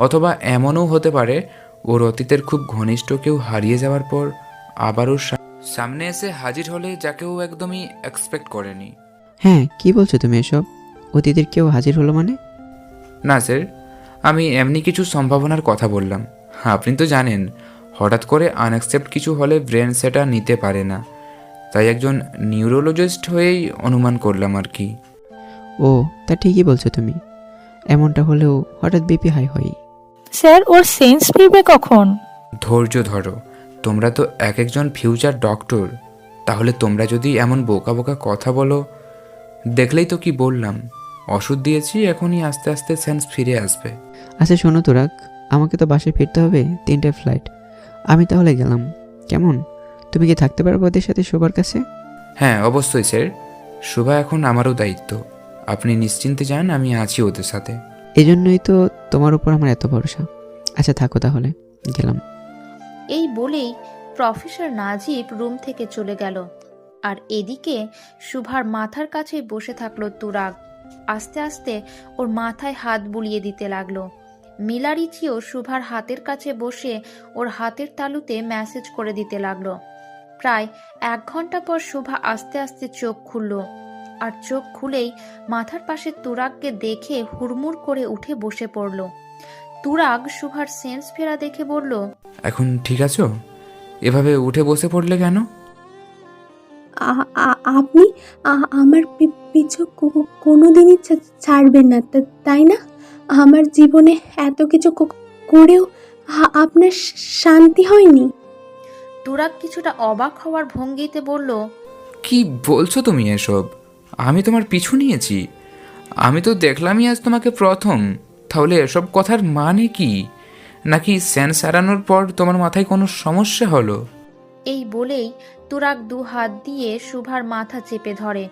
অথবা এমনও হতে পারে ওর অতীতের খুব ঘনিষ্ঠ কেউ হারিয়ে যাওয়ার পর আবার ওর সামনে এসে হাজির হলে, যাকে ও একদমই এক্সপেক্ট করেনি। হ্যাঁ, কি বলছো তুমি এসব? অতীতের কেউ হাজির হলো মানে? না স্যার, আমি এমনি কিছু সম্ভাবনার কথা বললাম। আপনি তো জানেন, হঠাৎ করে আনএক্সেপ্ট কিছু হলে ব্রেন সেটা নিতে পারে না, তাই একজন নিউরোলজিস্ট হয়েই অনুমান করলাম আর কি। ও, তা ঠিকই বলছো তুমি। এমনটা হলেও হঠাৎ বিপি হাই হয়। স্যার, ওর সেন্স ফিরবে কখন? ধৈর্য ধরো, তোমরা তো এক একজন ফিউচার ডক্টর। তাহলে তোমরা যদি এমন বোকা বোকা কথা বলো, দেখলেই তো কি বললাম, ওষুধ দিয়েছি, এখনই আস্তে আস্তে সেন্স ফিরে আসবে। আচ্ছা শোনো তোরাক, আমাকে তো বাসায় ফিরতে হবে, 3টায় ফ্লাইট। আমি তাহলে গেলাম, কেমন? তুমি কি থাকতে পারবো ওদের সাথে শোবার কাছে? হ্যাঁ অবশ্যই স্যার, শুভা এখন আমারও দায়িত্ব। আপনি নিশ্চিন্তে যান, আমি আছি ওদের সাথে। এই জন্যই তো তোমার উপর আমার এত ভরসা। আচ্ছা থাকো তাহলে, গেলাম। এই বলেই প্রফেসর নাজিব রুম থেকে চলে গেল। আর এদিকে শুভার মাথার কাছে বসে থাকলো তুরাগ। আস্তে আস্তে ওর মাথায় হাত বুলিয়ে দিতে লাগলো। মিলা রিচিও শুভার হাতের কাছে বসে ওর হাতের তালুতে মেসেজ করে দিতে লাগলো। প্রায় 1 ঘন্টা পর শুভা আস্তে আস্তে চোখ খুলল। আর চোখ খুলেই মাথার পাশে তুরাগকে দেখে হুড়মুড় করে উঠে বসে পড়ল। তুরাগ শুভার সেন্স ফেরা দেখে বলল, এখন ঠিক আছো? এভাবে উঠে বসে পড়লে কেন? আপনি আমার পিছু কোনোদিনই ছাড়বেন না, তাই না? আমার জীবনে এত কিছু করেও আপনার শান্তি হয়নি? তুরাগ কিছুটা অবাক হওয়ার ভঙ্গিতে বলল, কি বলছো তুমি এসব? আমি তোমার পিছু নিয়েছি? আমি তো দেখলামই আজ তোমাকে প্রথম। তাহলে এসব কথার মানে কি? নাকি সেন্স হারানোর পর তোমার মাথায় কোনো সমস্যা হলো? এই বলেই তুরাগ 2 হাত দিয়ে শুভার মাথা চেপে ধরে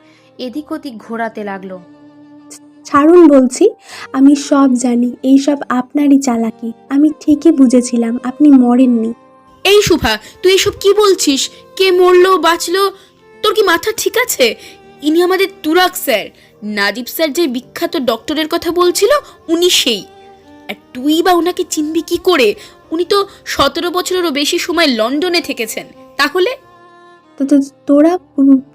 এদিক ওদিক ঘোরাতে লাগলো। ছাড়ুন বলছি, আমি সব জানি, এইসব আপনারই চালাকি। আমি ঠিকই বুঝেছিলাম আপনি মরেননি। এই শুভা, তুই এসব কি বলছিস? কে মরলো বাঁচলো, তোর কি মাথা ঠিক আছে? ইনি আমাদের তুরাগ স্যার, নাজিব স্যার যে বিখ্যাত ডক্টরের কথা বলছিল, উনি সেই। আর তুই বা ওনাকে চিনবি কি করে? উনি তো 17 বছরেরও বেশি সময় লন্ডনে থেকেছেন। তাহলে তোরা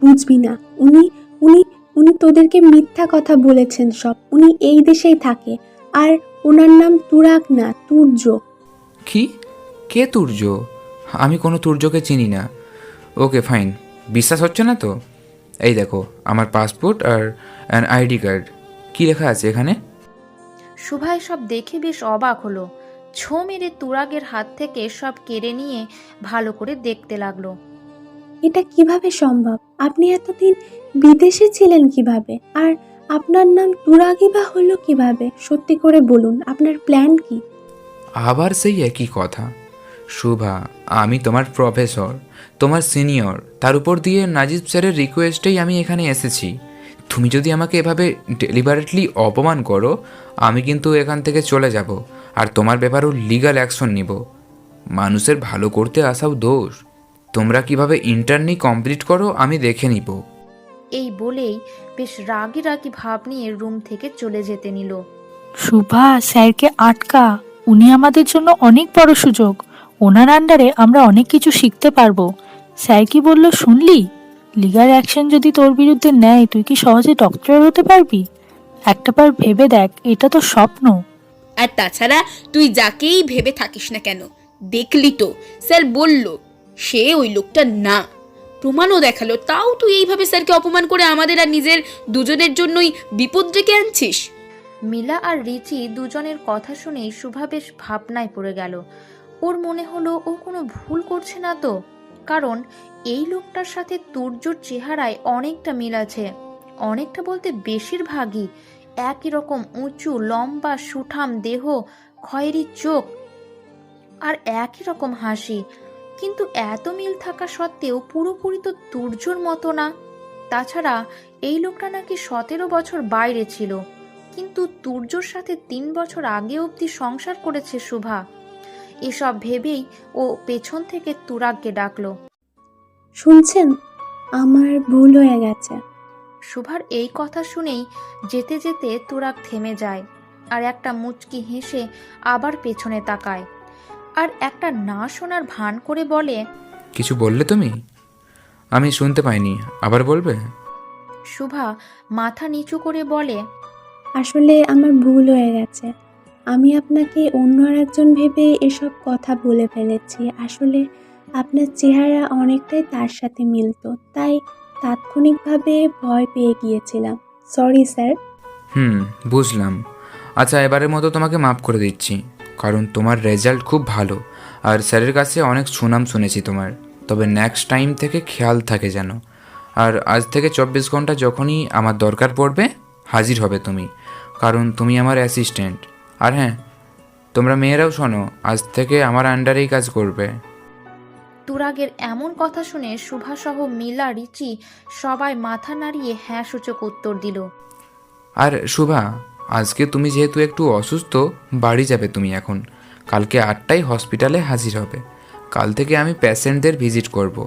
বুঝবি না। উনি উনি উনি তোদেরকে মিথ্যা কথা বলেছেন সব। উনি এই দেশেই থাকে, আর ওনার নাম তুরাগ না, তুর্য। কি? কে তুর্য? আমি কোনো তুর্যকে চিনি না। ওকে ফাইন, বিশ্বাস হচ্ছে না তো? এই দেখো আমার পাসপোর্ট আর অ্যান আইডি কার্ড। কি লেখা আছে এখানে? শুভা এসব দেখে বেশ অবাক হলো। ছো মেরে তুরাগের হাত থেকে সব কেড়ে নিয়ে ভালো করে দেখতে লাগলো। এটা কিভাবে সম্ভব? আপনি এতদিন বিদেশে ছিলেন কিভাবে? আর আপনার নাম তুরাগই বা হলো কিভাবে? সত্যি করে বলুন, আপনার প্ল্যান কি? আবার সেই একই কথা। শুভা, আমি তোমার প্রফেসর, তোমার সিনিয়র, তার উপর দিয়ে নাজিব স্যারের রিকোয়েস্টেই আমি এখানে এসেছি। তুমি যদি আমাকে এভাবে ডেলিবারেটলি অপমান করো, আমি কিন্তু এখান থেকে চলে যাব, আর তোমার ব্যাপারেও লিগ্যাল অ্যাকশন নিব। মানুষের ভালো করতে আসাও দোষ। তোমরা কিভাবে ইন্টার্নি কমপ্লিট করো আমি দেখে নিব। এই বলেই বেশ রাগি রাগি ভাব নিয়ে রুম থেকে চলে যেতে নিল। শুভা, স্যারকে আটকা। উনি আমাদের জন্য অনেক বড় সুযোগ। ওনার আন্ডারে আমরা অনেক কিছু শিখতে পারবো। স্যার কি বললো শুনলি? লিগাল অ্যাকশন যদি তোর বিরুদ্ধে নেয়, তুই কি সহজে ডক্টর হতে পারবি? একটাবার ভেবে দেখ, এটা তো স্বপ্ন। আর তাছাড়া তুই যাকেই ভেবে থাকিস না কেন, দেখলি তো স্যার বলল সে ওই লোকটা না, প্রমাণও দেখালো। তাও তুই এইভাবে স্যারকে অপমান করে আমাদের আর নিজের দুজনের জন্যই বিপদ ডেকে আনছিস। মিলা আর রিচি দুজনের কথা শুনেই শুভা বেশ ভাবনায় পড়ে গেল। ওর মনে হলো ও কোনো ভুল করছে না তো, কারণ এই লোকটার সাথে তুর্যর চেহারায় অনেকটা মিল আছে। অনেকটা বলতে বেশিরভাগই একই রকম উঁচু লম্বা সুঠাম দেহ, খয়েরি চোখ আর একই রকম হাসি। কিন্তু এত মিল থাকা সত্ত্বেও পুরোপুরি তো তুর্যর মতো না। তাছাড়া এই লোকটা নাকি 17 বছর বাইরে ছিল, কিন্তু তুর্যর সাথে 3 বছর আগে অবধি সংসার করেছে শুভা। এসব ভেবেই ও পেছন থেকে তুরাগকে ডাকলো। শুনছেন, আমার ভুল হয়ে গেছে। শুভার এই কথা শুনেই যেতে যেতে তুরাগ থেমে যায়, আর একটা মুচকি হেসে আবার পেছনে তাকায়, আর একটা না শোনার ভান করে বলে, কিছু বললে তুমি? আমি শুনতে পাইনি, আবার বলবে? শুভা মাথা নিচু করে বলে, আসলে আমার ভুল হয়ে গেছে। আমি আপনাকে অন্য আরেকজন ভেবে এসব কথা বলে ফেলেছি। আসলে আপনার চেহারা অনেকটাই তার সাথে মিলতো, তাই তাৎক্ষণিকভাবে ভয় পেয়ে গিয়েছিলাম। Sorry sir. বুঝলাম। আচ্ছা, এবারের মতো তোমাকে মাফ করে দিচ্ছি, কারণ তোমার রেজাল্ট খুব ভালো, আর স্যারের কাছে অনেক সুনাম শুনেছি তোমার। তবে নেক্সট টাইম থেকে খেয়াল থাকে যেন। আর আজ থেকে 24 ঘন্টা যখনই আমার দরকার পড়বে হাজির হবে তুমি, কারণ তুমি আমার অ্যাসিস্ট্যান্ট। আর হ্যাঁ, তোমরা মেয়েরাও শোনো, আজ থেকে আমার আন্ডারেই কাজ করবে। তুরাগের এমন কথা শুনে শুভাসহ মিলা রিচি সবাই মাথা নাড়িয়ে হ্যাঁ সূচক উত্তর দিল। আর শুভা, আজকে তুমি যেহেতু একটু অসুস্থ, বাড়ি যাবে তুমি এখন। কালকে 8টায় হসপিটালে হাজির হবে। কাল থেকে আমি পেশেন্টদের ভিজিট করব।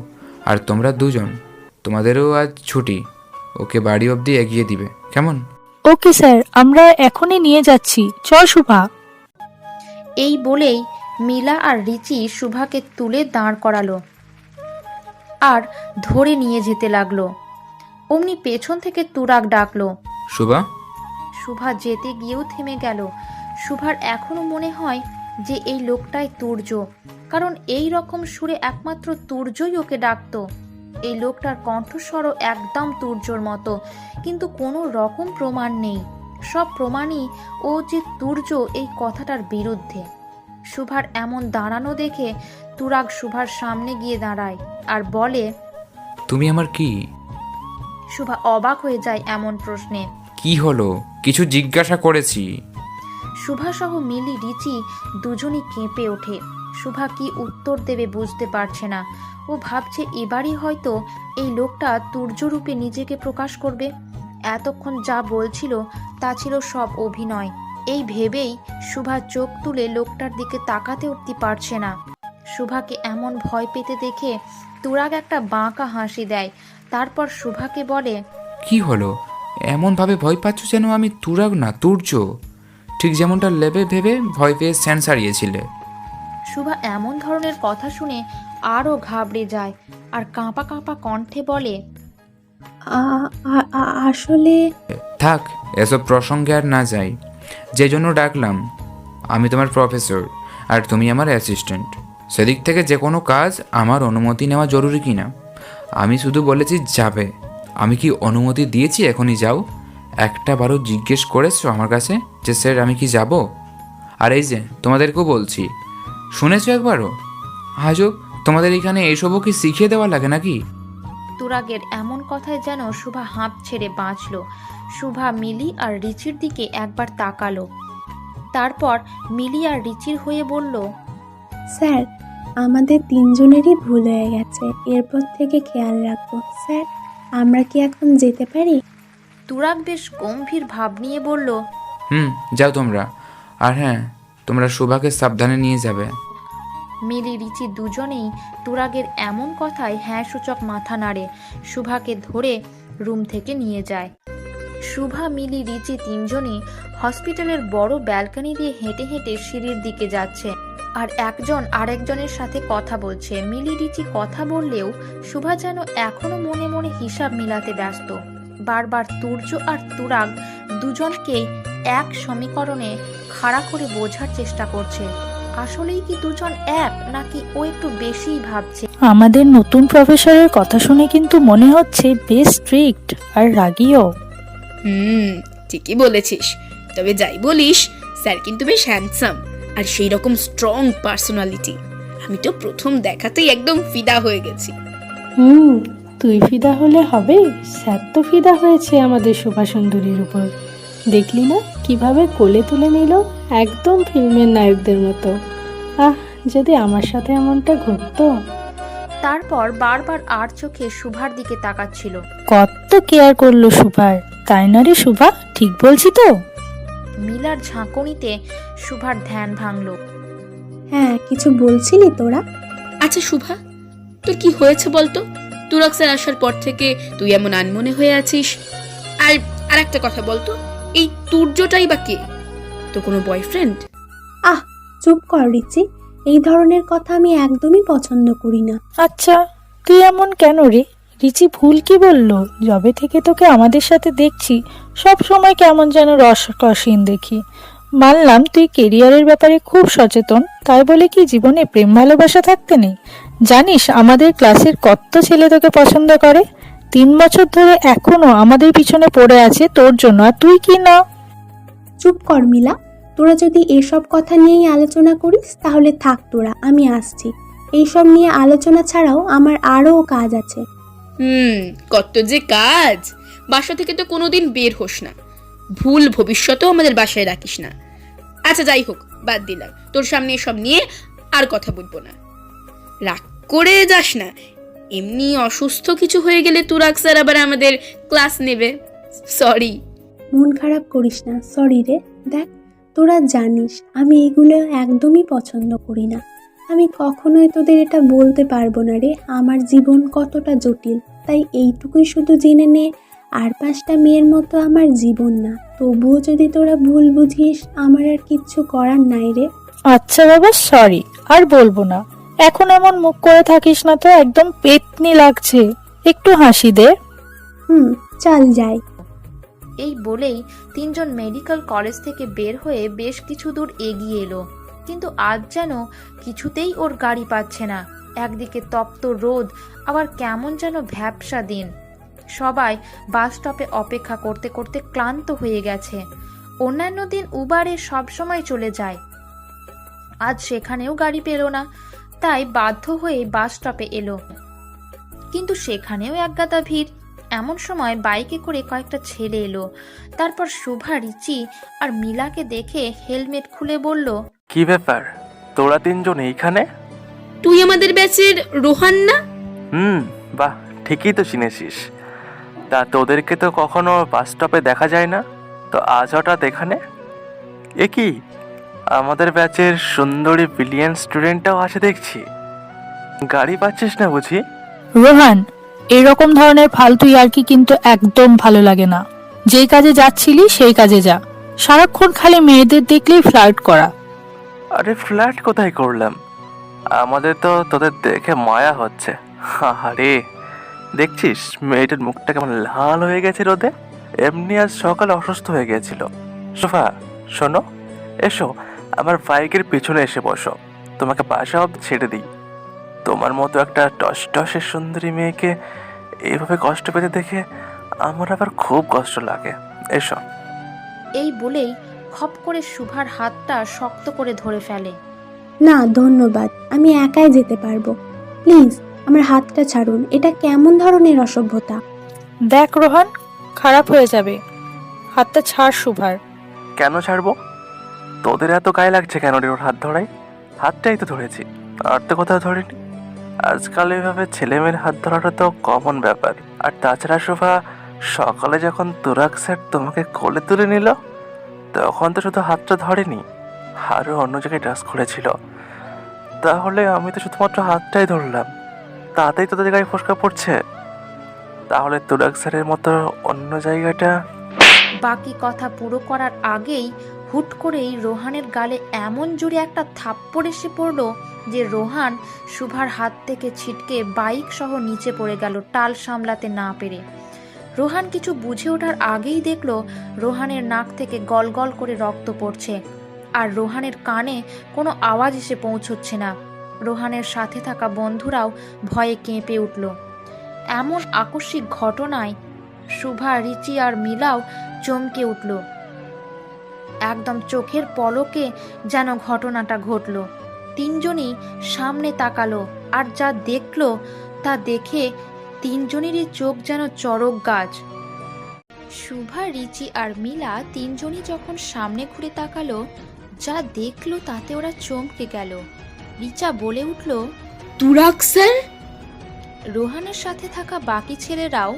আর তোমরা দুজন, তোমাদেরও আজ ছুটি। ওকে বাড়ি অবধি এগিয়ে দিবে, কেমন? ওকে স্যার, আমরা এখনই নিয়ে যাচ্ছি। চল শুভা। এই বলেই মিলা আর রিচি শুভাকে তুলে দাঁড় করালো আর ধরে নিয়ে যেতে লাগলো। অমনি পেছন থেকে তুরাগ ডাকলো, শুভা। শুভা যেতে গিয়েও থেমে গেল। শুভার এখনো মনে হয় যে এই লোকটাই তুর্য, কারণ এই রকম সুরে একমাত্র তুর্যই ওকে ডাকতো। এই লোকটার কণ্ঠস্বরও একদম তুর্যর মতো, কিন্তু কোনো রকম প্রমাণ নেই। সব প্রমাণই ও যে তুর্য এই কথাটার বিরুদ্ধে। শুভার এমন দাঁড়ানো দেখে তুরাগ শুভার সামনে গিয়ে দাঁড়ায় আর বলে, তুমি আমার কি? শুভা অবাক হয়ে যায় এমন প্রশ্নে। কি হলো? কিছু জিজ্ঞাসা করেছি। শুভা সহ মিলি রিচি দুজনই কেঁপে ওঠে। শুভা কি উত্তর দেবে বুঝতে পারছে না। ও ভাবছে এবারই হয়তো এই লোকটা তুর্যরূপে নিজেকে প্রকাশ করবে। এতক্ষণ যা বলছিল তা ছিল সব অভিনয়। এই ভেবেই শুভা চোখ তুলে লোকটার দিকে তাকাতে উঠতে পারছে না। শুভাকে এমন ভয় পেতে দেখে তুরাগ একটা বাঁকা হাসি দেয়। তারপর শুভাকে বলে, কি হলো? এমনভাবে ভয় পাচ্ছ যেন আমি তুরাগ না, তুর্য। ঠিক যেমনটা লেবে ভেবে ভয় পেয়ে সেন্স হারিয়েছিলে। শুভা এমন ধরনের কথা শুনে আরও ঘাবড়ে যায় আর কাঁপা কাঁপা কণ্ঠে বলে, আসলে থাক, এসব প্রসঙ্গে আর না যাই। যে জন্য ডাকলাম, আমি তোমার প্রফেসর আর তুমি আমার অ্যাসিস্ট্যান্ট। সেদিক থেকে যে কোনো কাজ আমার অনুমতি নেওয়া জরুরি কি না? আমি শুধু বলেছি যাবে। আমি কি অনুমতি দিয়েছি এখনই যাও? একটা বারও জিজ্ঞেস করেছো আমার কাছে যে স্যার আমি কি যাব? আর এই যে তোমাদেরকেও বলছি, শুনেছো একবারও? আজব, তোমাদের এখানে এইসবও কি শিখিয়ে দেওয়া লাগে নাকি? তুরাগের এমন কথায় যেন শুভা হাঁপ ছেড়ে বাঁচল। শুভা মিলি আর রিচির দিকে একবার তাকালো, তারপর মিলি আর রিচির হয়ে বলল, স্যার, আমাদের তিনজনেরই ভুল হয়ে গেছে, এরপর থেকে খেয়াল রাখবো। স্যার, আমরা কি এখন যেতে পারি? তুরাগ বেশ গম্ভীর ভাব নিয়ে বলল, যাও তোমরা। আর হ্যাঁ, তোমরা শুভাকে সাবধানে নিয়ে যাবে। মিলি রিচি দুজনেই তুরাগের এমন কথায় হ্যাঁ সূচক মাথা নাড়ে। শুভাকে ধরে রুম থেকে নিয়ে যায়। শুভা, মিলি, রিচি তিনজনই হসপিটালের বড় ব্যালকনি দিয়ে হেঁটে হেঁটে সিঁড়ির দিকে যাচ্ছে আর একজন আরেকজনের সাথে কথা বলছে। মিলি রিচি কথা বললেও শুভা যেন এখনো মনে মনে হিসাব মিলাতে ব্যস্ত। বারবার তুর্য আর তুরাগ দুজনকেই এক সমীকরণে খাড়া করে বোঝার চেষ্টা করছে। আসলেই কি দুজন এক, নাকি ও একটু বেশিই ভাবছে? আমাদের নতুন প্রফেসরের কথা শুনে কিন্তু মনে হচ্ছে বেশ স্ট্রিক্ট আর রাগীও। ঠিকই বলেছিস। তবে যাই বলিস, স্যার কিন্তু বেশ হ্যান্ডসাম আর সেই রকম স্ট্রং পার্সোনালিটি। আমি তো প্রথম দেখাতেই একদম ফিদা হয়ে গেছি। তুই ফিদা হলে হবে? স্যার তো ফিদা হয়েছে আমাদের শোভা সুন্দরীর উপর। দেখলি না কিভাবে কোলে তুলে নিল, একদম ফিল্মের নায়কদের মতো। যদি আমার সাথে এমনটা ঘটতো। তারপর বারবার আর চোখে শুভার দিকে তাকাচ্ছিল। কত কেয়ার করলো শুভার, তাই না রে শুভা? ঠিক বলছি তো? মিলার ঝাঁকুনিতে শুভার ধ্যান ভাঙল। হ্যাঁ, কিছু বলছিলি তোরা? আচ্ছা শুভা, তোর কি হয়েছে বলতো? তুরাগ স্যার আসার পর থেকে তুই এমন আনমনে হয়ে আছিস। আর একটা কথা বলতো, এই তুর্যটাই বা কে? তোর কোনো বয়ফ্রেন্ড? চুপ কর রিচি, এই ধরনের কথা আমি একদমই পছন্দ করি না। আচ্ছা, তুই এমন কেন রে? রিচি ভুল কি বললো? যবে থেকে তোকে আমাদের সাথে দেখছি সব সময় কেমন যেন রসকসীন দেখি। মানলাম তুই কেরিয়ারের ব্যাপারে খুব সচেতন, তাই বলে কি জীবনে প্রেম ভালোবাসা থাকতে নেই? জানিস আমাদের ক্লাসের কত ছেলে তোকে পছন্দ করে? 3 বছর ধরে এখনো আমাদের পিছনে পড়ে আছে তোর জন্য, আর তুই কি না? চুপ কর মিলা, তোরা যদি এসব কথা নিয়েই আলোচনা করিস তাহলে থাক তোরা, আমি আসছি। এইসব নিয়ে আলোচনা ছাড়াও আমার আরও কাজ আছে। কত যে কাজ! বাসা থেকে তো কোনোদিন বের হোস না, ভুল ভবিষ্যতেও আমাদের বাসায় রাখিস না। আচ্ছা যাই হোক, বাদ দিলাম, তোর সামনে এসব নিয়ে আর কথা বলবো না। রাগ করে যাস না, এমনি অসুস্থ কিছু হয়ে গেলে তুরাগ স্যার আবার আমাদের ক্লাস নেবে। সরি। মন খারাপ করিস না, সরি রে। দেখ, তোরা জানিস আমি এগুলো একদমই পছন্দ করি না। আমি কখনোই তোদের এটা বলতে পারবো না রে, আমার জীবন কতটা জটিল। তাই এইটুকুই শুধু জেনে নে, আর 5টা মেয়ের মতো আমার জীবন না। তবুও যদি তোরা ভুল বুঝিস, আমার আর কিচ্ছু করার নাই রে। আচ্ছা বাবা, সরি, আর বলবো না। এখন এমন মুখ করে থাকিস না তো, একদম পেতনি লাগছে। একটু হাসি দে। চল যাই। এই বলেই তিনজন মেডিকেল কলেজ থেকে বের হয়ে বেশ কিছু দূর এগিয়ে এলো, কিন্তু আজ যেন কিছুতেই ওর গাড়ি পাচ্ছে না। একদিকে তপ্ত রোদ, আবার কেমন যেন ভ্যাপসা দিন। সবাই বাস স্টপে অপেক্ষা করতে করতে ক্লান্ত হয়ে গেছে। অন্যান্য দিন উবারে সবসময় চলে যায়, আজ সেখানেও গাড়ি পেল না, তাই বাধ্য হয়ে বাস স্টপে এলো। কিন্তু সেখানেও একগাদা ভিড়। এমন সময় বাইকে করে কয়েকটা ছেলে এলো। তারপর শুভা, রিচি আর মিলাকে দেখে হেলমেট খুলে বলল, কি ব্যাপার, তোরা তিনজন এইখানে? তুই আমাদের ব্যাচের রোহান না? বাহ, ঠিকই তো চিনেছিস। তা তোদেরকে তো কখনো বাস স্টপে দেখা যায় না, তো আজ হঠাৎ এখানে? এ কি, আমাদের ব্যাচের সুন্দরী ব্রিলিয়েন্ট স্টুডেন্টটাও আসে দেখছি। গাড়ি পাচ্ছিস না বুঝি? রোহান, এরকম ধরনের ফালতু ইয়ার্কি কিন্তু একদম ভালো লাগে না। যেই কাজে যাচ্ছিলি সেই কাজে যা, সারাক্ষণ খালি মেয়েদের দেখলেই ফ্লার্ট করা। আরে ফ্ল্যাট কোথায় করলাম, আমাদের তো তোদের দেখে মায়া হচ্ছে। আরে দেখছিস মেয়েটার মুখটা কেমন লাল হয়ে গেছে রোদে, এমনি আজ সকালে অসুস্থ হয়ে গিয়েছিল। সোফা শোনো, এসো আমার বাইকের পিছনে এসে বসো, তোমাকে বাসা অব্দি ছেড়ে দিই। তোমার মতো একটা টসটসের সুন্দরী মেয়েকে এইভাবে কষ্ট পেতে দেখে আমার আবার খুব কষ্ট লাগে। এসো। এই বলেই খপ করে শুভার হাতটা শক্ত করে ধরে ফেলে। না ধন্যবাদ, আমি একাই যেতে পারবো। প্লিজ আমার হাতটা ছাড়ুন, এটা কেমন ধরনের অসভ্যতা? দেখ রোহান, খারাপ হয়ে যাবে, হাতটা ছাড় শুভার। কেন ছাড়বো? তোদের এত গায়ে লাগছে কেন রে ওর হাত ধরাই? হাতটাই তো ধরেছি, আর তো কোথাও ধরিনি। আজকাল এভাবে ছেলেমেয়ের হাত ধরাটা তো কমন ব্যাপার। আর তাছাড়া শোভা, সকালে যখন তুরাগ স্যার তোমাকে কোলে তুলে নিল, তখন তো শুধু হাতটা ধরেনি, আরও অন্য জায়গায় টাচ করেছিল। তাহলে আমি তো শুধুমাত্র হাতটাই ধরলাম, তাতেই তোদের গায়ে ফোসকা পড়ছে। তাহলে তুরাগ স্যারের মতো অন্য জায়গাটা? বাকি কথা পুরো করার আগেই হুট করেই রোহানের গালে এমন জোরে একটা থাপ্পড় এসে পড়ল যে রোহান শুভার হাত থেকে ছিটকে বাইক সহ নিচে পড়ে গেল টাল সামলাতে না পেরে। রোহান কিছু বুঝে ওঠার আগেই দেখল রোহানের নাক থেকে গল গল করে রক্ত পড়ছে, আর রোহানের কানে কোনো আওয়াজ এসে পৌঁছচ্ছে না। রোহানের সাথে থাকা বন্ধুরাও ভয়ে কেঁপে উঠল। এমন আকস্মিক ঘটনায় শুভা, রিচি আর মিলাও চমকে উঠল। একদম চোখের পলকে যেন ঘটনাটা ঘটল। তিনজনই সামনে তাকালো, আর যা দেখলো তা দেখে তিনজনেরই চোখ যেন চড়ক গাছ। শুভা, রিচি আর মিলা তিনজনই যখন সামনে ঘুরে তাকালো, যা দেখলো তাতে ওরা চমকে গেল। রিচা বলে উঠল, তুরাগ স্যার! রোহানের সাথে থাকা বাকি ছেলেরাও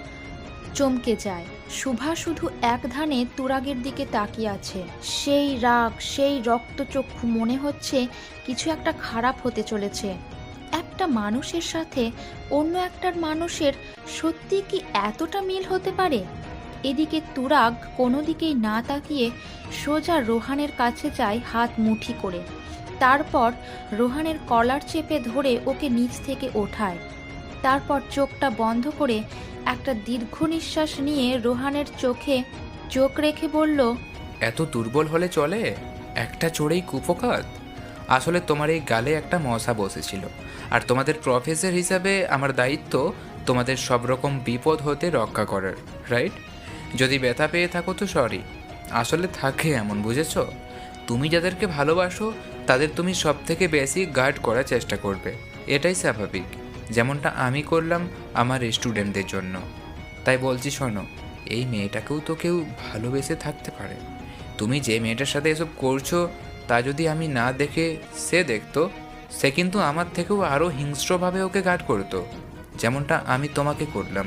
চমকে যায়। শুভা শুধু এক ধ্যানে তুরাগের দিকে তাকিয়ে আছে। সেই রাগ, সেই রক্তচক্ষু, মনে হচ্ছে কিছু একটা খারাপ হতে চলেছে। একটা মানুষের সাথে অন্য একটার মানুষের সত্যি কি এতটা মিল হতে পারে? এদিকে তুরাগ কোনো দিকেই না তাকিয়ে সোজা রোহানের কাছে যায় হাত মুঠি করে। তারপর রোহানের কলার চেপে ধরে ওকে নিচ থেকে ওঠায়। তারপর চোখটা বন্ধ করে একটা দীর্ঘ নিঃশ্বাস নিয়ে রোহানের চোখে চোখ রেখে বলল, এত দুর্বল হলে চলে? একটা চোরেই কুপকাত। আসলে তোমার এই গালে একটা মশা বসেছিল, আর তোমাদের প্রফেসর হিসাবে আমার দায়িত্ব তোমাদের সব রকম বিপদ হতে রক্ষা করার, রাইট? যদি ব্যথা পেয়ে থাকো তো সরি, আসলে থাকে এমন, বুঝেছ? তুমি যাদেরকে ভালোবাসো তাদের তুমি সব থেকে বেশি গার্ড করার চেষ্টা করবে, এটাই স্বাভাবিক, যেমনটা আমি করলাম আমার স্টুডেন্টদের জন্য। তাই বলছি শোনো, এই মেয়েটাকেও তো কেউ ভালোবেসে থাকতে পারে। তুমি যে মেয়েটার সাথে এসব করছো তা যদি আমি না দেখে সে দেখতো, সে কিন্তু আমার থেকেও আরও হিংস্রভাবে ওকে গার্ড করতো, যেমনটা আমি তোমাকে করলাম।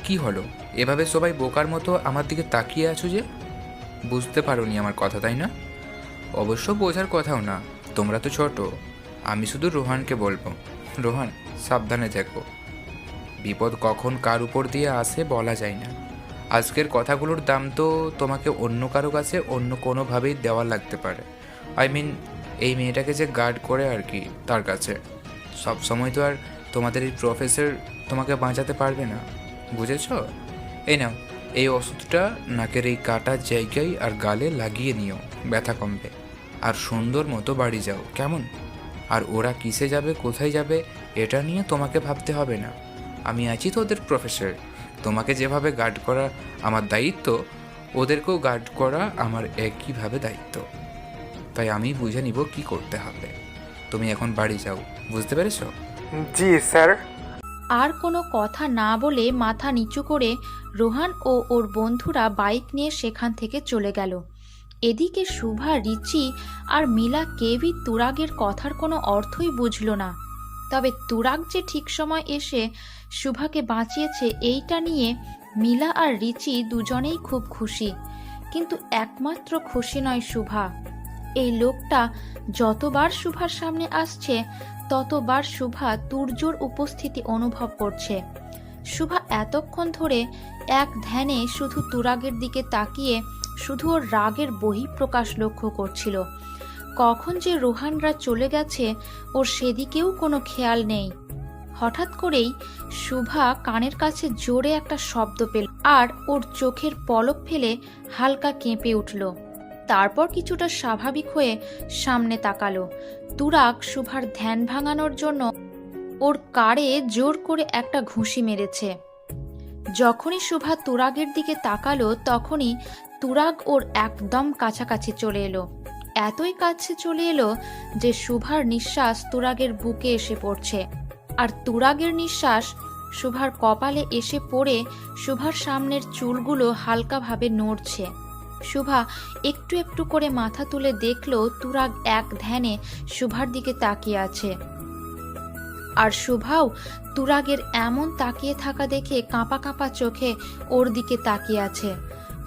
কি হলো, এভাবে সবাই বোকার মতো আমার দিকে তাকিয়ে আছো যে? বুঝতে পারোনি আমার কথা, তাই না? অবশ্য বোঝার কথাও না, তোমরা তো ছোট। আমি শুধু রোহানকে বলবো, রোহান সাবধানে থেকো। বিপদ কখন কার উপর দিয়ে আসে বলা যায় না। আজকের কথাগুলোর দাম তো তোমাকে অন্য কারো কাছে অন্য কোনোভাবেই দেওয়া লাগতে পারে। আই মিন এই মেয়েটাকে যে গার্ড করে আর কি, তার কাছে। সব সময় তো আর তোমাদের এই প্রফেসর তোমাকে বাঁচাতে পারবে না, বুঝেছ? এই নাও, এই ওষুধটা নাকের এই কাটার জায়গায় আর গালে লাগিয়ে নিও, ব্যথা কমবে। আর সুন্দর মতো বাড়ি যাও, কেমন? আর ওরা কিসে যাবে, কোথায় যাবে, এটা নিয়ে তোমাকে ভাবতে হবে না। আমি আছি তো ওদের প্রফেসর। তোমাকে যেভাবে গার্ড করা আমার দায়িত্ব, ওদেরকেও গার্ড করা আমার একইভাবে দায়িত্ব। তাই আমি বুঝে নিব কি করতে হবে। তুমি এখন বাড়ি যাও, বুঝতে পেরেছ? জি স্যার। আর কোনো কথা না বলে মাথা নিচু করে রোহান ও ওর বন্ধুরা বাইক নিয়ে সেখান থেকে চলে গেল। এদিকে শুভা, রিচি আর মিলা কেউই তুরাগের কথার কোনো অর্থই বুঝল না। তবে তুরাগ যে ঠিক সময় এসে শুভাকে বাঁচিয়েছে এইটা নিয়ে মিলা আর রিচি দুজনেই খুব খুশি, কিন্তু একমাত্র খুশি নয় শুভা। এই লোকটা যতবার শুভার সামনে আসছে ততবার শুভা তুর্যর উপস্থিতি অনুভব করছে। শুভা এতক্ষণ ধরে এক ধ্যানে শুধু তুরাগের দিকে তাকিয়ে শুধু ওর রাগের বহিঃপ্রকাশ লক্ষ্য করছিল। কখন যে রোহানরা চলে গেছে ওর সেদিকেও কোনো খেয়াল নেই। হঠাৎ করেই শুভা কানের কাছে জোরে একটা শব্দ পেল আর ওর চোখের পলক ফেলে হালকা কেঁপে উঠল। তারপর কিছুটা স্বাভাবিক হয়ে সামনে তাকালো। তুরাগ শুভার ধ্যান ভাঙানোর জন্য ওর কারে জোর করে একটা ঘুষি মেরেছে। যখনই শুভা তুরাগের দিকে তাকালো তখনই তুরাগ ওর একদম কাছাকাছি চলে এলো। এতই কাছে চলে এলো যে শুভার নিঃশ্বাস তুরাগের বুকে এসে পড়ছে, আর তুরাগের নিঃশ্বাস শুভার কপালে এসে পড়ে শুভার সামনের চুলগুলো হালকাভাবে নড়ছে। শুভা একটু একটু করে মাথা তুলে দেখলো তুরাগ এক ধ্যানে শুভার দিকে তাকিয়ে আছে, আর শুভাও তুরাগের এমন তাকিয়ে থাকা দেখে কাঁপা কাঁপা চোখে ওর দিকে তাকিয়ে আছে।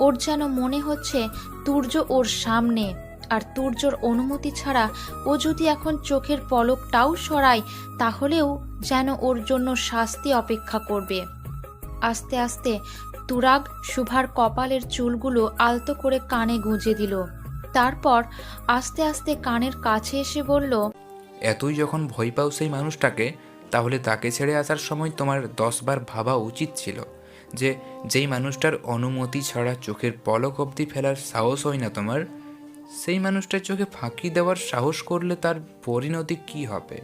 ওর যেন মনে হচ্ছে তুর্য ওর সামনে, আর তুর্যর অনুমতি ছাড়া ও যদি এখন চোখের পলকটাও সরায় তাহলেও যেন ওর জন্য শাস্তি অপেক্ষা করবে। আস্তে আস্তে তুরাগ শুভার কপালের চুলগুলো আলতো করে কানে গুঁজে দিল। তারপর আস্তে আস্তে কানের কাছে এসে বলল, এতই যখন ভয় পাও সেই মানুষটাকে, তাহলে তাকে ছেড়ে আসার সময় তোমার 10 বার ভাবা উচিত ছিল যে যেই মানুষটার অনুমতি ছাড়া চোখের পলক অবধি ফেলার সাহস হয় না তোমার, সেই মানুষটার চোখে ফাঁকি দেওয়ার সাহস করলে তার পরিণতি কি হবে।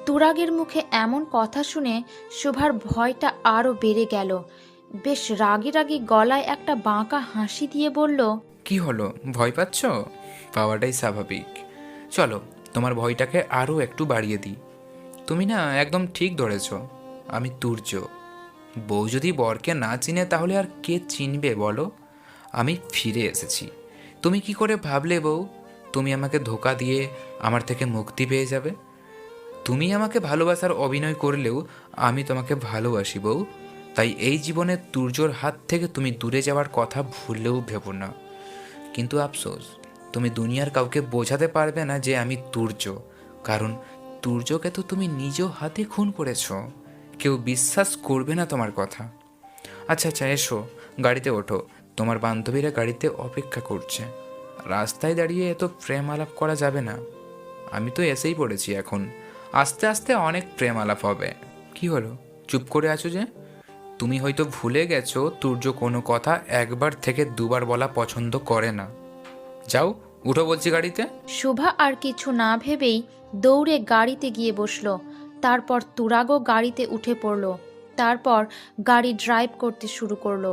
তুরাগের মুখে এমন কথা শুনে শুভার ভয়টা আরো বেড়ে গেল। বেশ রাগী রাগী গলায় একটা বাঁকা হাসি দিয়ে বলল, কি হলো, ভয় পাচ্ছ? পাওয়াটাই স্বাভাবিক। চলো তোমার ভয়টাকে আরও একটু বাড়িয়ে দিই। তুমি না একদম ঠিক ধরেছ, আমি তুর্য। বউ যদি বরকে না চিনে তাহলে আর কে চিনবে বলো? আমি ফিরে এসেছি। তুমি কি করে ভাবলে বউ তুমি আমাকে ধোকা দিয়ে আমার থেকে মুক্তি পেয়ে যাবে? তুমি আমাকে ভালোবাসার অভিনয় করলেও আমি তোমাকে ভালোবাসি বউ। তাই এই জীবনে তুর্যর হাত থেকে তুমি দূরে যাওয়ার কথা ভুললেও ভেবো না। কিন্তু আফসোস, তুমি দুনিয়ার কাউকে বোঝাতে পারবে না যে আমি তুর্য, কারণ তুর্যকে তো তুমি নিজ হাতে খুন করেছ। কেউ বিশ্বাস করবে না তোমার কথা। আচ্ছা আচ্ছা, এসো গাড়িতে ওঠো, তোমার বান্ধবীরা গাড়িতে অপেক্ষা করছে। রাস্তায় দাঁড়িয়ে এত প্রেম আলাপ করা যাবে না। আমি তো এসেই পড়েছি এখন, আস্তে আস্তে অনেক প্রেম আলাপ হবে। কি হলো, চুপ করে আছো যে? তুমি হয়তো ভুলে গেছো তুর্য কোনো কথা একবার থেকে দুবার বলা পছন্দ করে না। যাও উঠো বলছি গাড়িতে। শুভা আর কিছু না ভেবেই দৌড়ে গাড়িতে গিয়ে বসলো। তারপর তুরাগও গাড়িতে উঠে পড়ল। তারপর গাড়ি ড্রাইভ করতে শুরু করলো।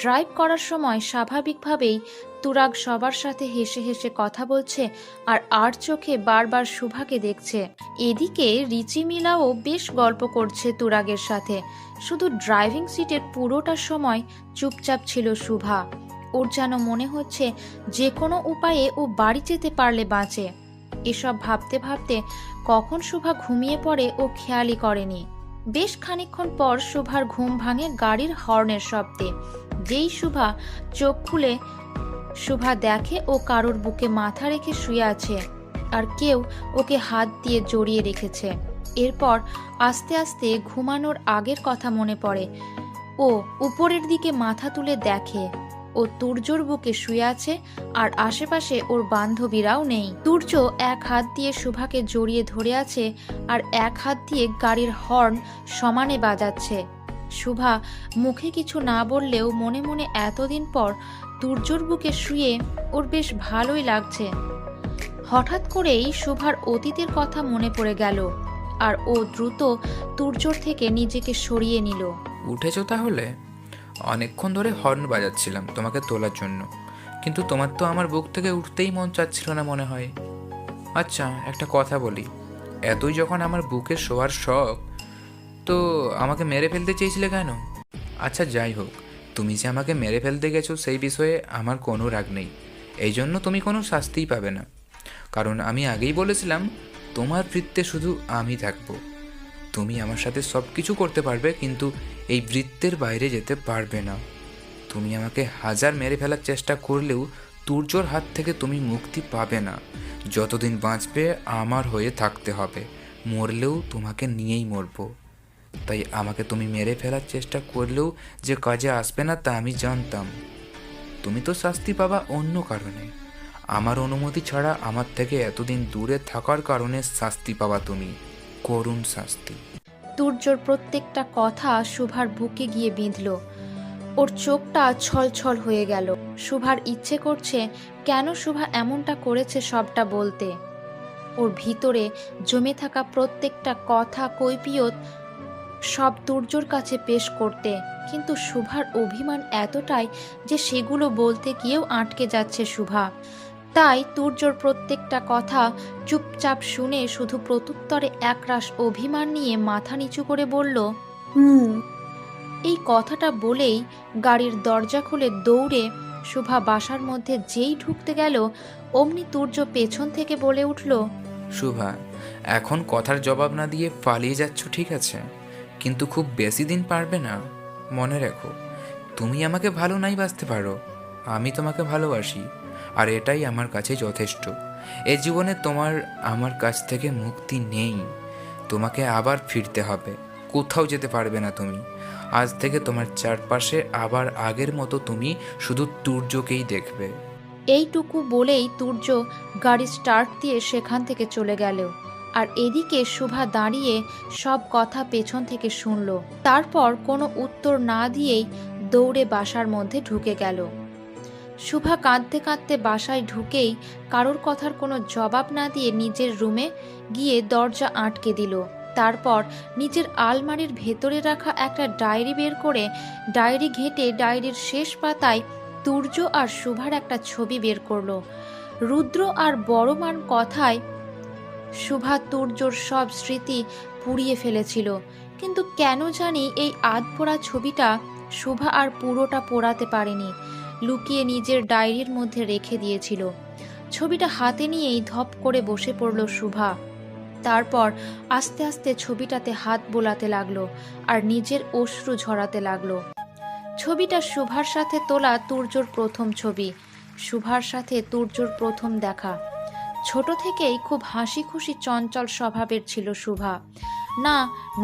ড্রাইভ করার সময় স্বাভাবিকভাবেই তুরাগ সবার সাথে হেসে হেসে কথা বলছে আর চোখে বারবার শুভাকে দেখছে। এদিকে রিচি মিলাও বেশ গল্প করছে তুরাগের সাথে। শুধু ড্রাইভিং সিটের পুরোটা সময় চুপচাপ ছিল শুভা। ওর যেন মনে হচ্ছে যে কোনো উপায়ে ও বাড়ি যেতে পারলে বাঁচে। এসব ভাবতে ভাবতে কখন শুভা ঘুমিয়ে পড়ে ও খেয়ালই করেনি। বেশ খানিকক্ষণ পর শুভার ঘুম ভাঙে গাড়ির হর্নের শব্দে। যেই শুভা চোখ খুলে শুভা দেখে ও কারোর বুকে মাথা রেখে শুয়ে আছে, আর কেউ ওকে হাত দিয়ে জড়িয়ে রেখেছে। এরপর আস্তে আস্তে ঘুমানোর আগের কথা মনে পড়ে। ও উপরের দিকে মাথা তুলে দেখে ও তুর্যর বুকে শুয়ে আছে, আর আশেপাশে ওর বান্ধবীরাও নেই। তুর্য এক হাত দিয়ে শুভাকে জড়িয়ে ধরে আছে আর এক হাত দিয়ে গাড়ির হর্ন সমানে বাজাচ্ছে। শুভা মুখে কিছু না বললেও মনে মনে এতদিন পর তুর্যর বুকে শুয়ে ওর বেশ ভালোই লাগছে। হঠাৎ করেই শুভার অতীতের কথা মনে পড়ে গেল, আর ও দ্রুত তুর্যর থেকে নিজেকে সরিয়ে নিল। উঠেছো তাহলে? অনেকক্ষণ ধরে হর্ন বাজাচ্ছিলাম তোমাকে তোলার জন্য, কিন্তু তোমার তো আমার বুক থেকে উঠতেই মন চাচ্ছিল না মনে হয়। আচ্ছা একটা কথা বলি, এতই যখন আমার বুকে শোয়ার শখ, তো আমাকে মেরে ফেলতে চেয়েছিলে কেন? আচ্ছা যাই হোক, তুমি যে আমাকে মেরে ফেলতে গেছো সেই বিষয়ে আমার কোনো রাগ নেই। এই জন্য তুমি কোনো শাস্তিই পাবে না, কারণ আমি আগেই বলেছিলাম তোমার বৃত্তে শুধু আমি থাকবো। তুমি আমার সাথে সব কিছু করতে পারবে, কিন্তু এই বৃত্তের বাইরে যেতে পারবে না। তুমি আমাকে হাজার মেরে ফেলার চেষ্টা করলেও তুর্যর হাত থেকে তুমি মুক্তি পাবে না। যতদিন বাঁচবে আমার হয়ে থাকতে হবে, মরলেও তোমাকে নিয়েই মরবো। তাই আমাকে তুমি মেরে ফেলার চেষ্টা করলেও যে কাজে আসবে না তা আমি জানতাম। তুমি তো শাস্তি পাবা অন্য কারণে, আমার অনুমতি ছাড়া আমার থেকে এতদিন দূরে থাকার কারণে শাস্তি পাবা তুমি, করুণ শাস্তি। তুর্যর প্রত্যেকটা কথা শুভার বুকে গিয়ে বিঁধল। ওর চোখটা ছলছল হয়ে গেল। শুভার ইচ্ছে করছে কেন শুভা এমনটা করেছে সবটা বলতে, ওর ভিতরে জমে থাকা প্রত্যেকটা কথা কৈফিয়ত সব তুর্যর কাছে পেশ করতে। কিন্তু শুভার অভিমান এতটাই যে সেগুলো বলতে গিয়েও আটকে যাচ্ছে শুভা। তাই তুর্যর প্রত্যেকটা কথা চুপচাপ শুনে শুধু প্রত্যুত্তরে একরাশ অভিমান নিয়ে মাথা নিচু করে বলল, এই কথাটা বলেই গাড়ির দরজা খুলে দৌড়ে শুভা বাসার মধ্যে যেই ঢুকতে গেল অমনি তুর্য পেছন থেকে বলে উঠল, শুভা, এখন কথার জবাব না দিয়ে পালিয়ে যাচ্ছ ঠিক আছে, কিন্তু খুব বেশি দিন পারবে না। মনে রেখো, তুমি আমাকে ভালো নাই বাসতে পারো, আমি তোমাকে ভালোবাসি, আর এটাই আমার কাছে যথেষ্ট। এ জীবনে তোমার আমার কাছ থেকে মুক্তি নেই, তোমাকে আবার ফিরতে হবে, কোথাও যেতে পারবে না তুমি। আজ থেকে তোমার চারপাশে আবার আগের মতো তুমি শুধু তুর্যকেই দেখবে। এইটুকু বলেই তুর্য গাড়ি স্টার্ট দিয়ে সেখান থেকে চলে গেল। আর এদিকে শুভা দাঁড়িয়ে সব কথা পেছন থেকে শুনল। তারপর কোনো উত্তর না দিয়েই দৌড়ে বাসার মধ্যে ঢুকে গেল। শুভা কাঁদতে কাঁদতে বাসায় ঢুকেই কারোর কথার কোনো জবাব না দিয়ে নিজের রুমে গিয়ে দরজা আটকে দিল। তারপর নিজের আলমারির ভেতরে রাখা একটা ডায়েরি বের করে ডায়েরি ঘেঁটে ডায়েরির শেষ পাতায় তুর্য আর শুভার একটা ছবি বের করলো। রুদ্র আর বড়মার কথায় শুভা তুর্যর সব স্মৃতি পুড়িয়ে ফেলেছিল, কিন্তু কেন জানি এই আধপোড়া ছবিটা শুভা আর পুরোটা পোড়াতে পারেনি, লুকিয়ে নিজের ডায়েরির মধ্যে রেখে দিয়েছিল। ছবিটা হাতে নিয়েই ধপ করে বসে পড়ল শুভা। তারপর আস্তে আস্তে ছবিটাতে হাত বোলাতে লাগলো আর নিজের অশ্রু ঝরাতে লাগলো। ছবিটা শুভার সাথে তোলা তুর্যর প্রথম ছবি, শুভার সাথে তুর্যর প্রথম দেখা। ছোট থেকেই খুব হাসি খুশি চঞ্চল স্বভাবের ছিল শুভা। না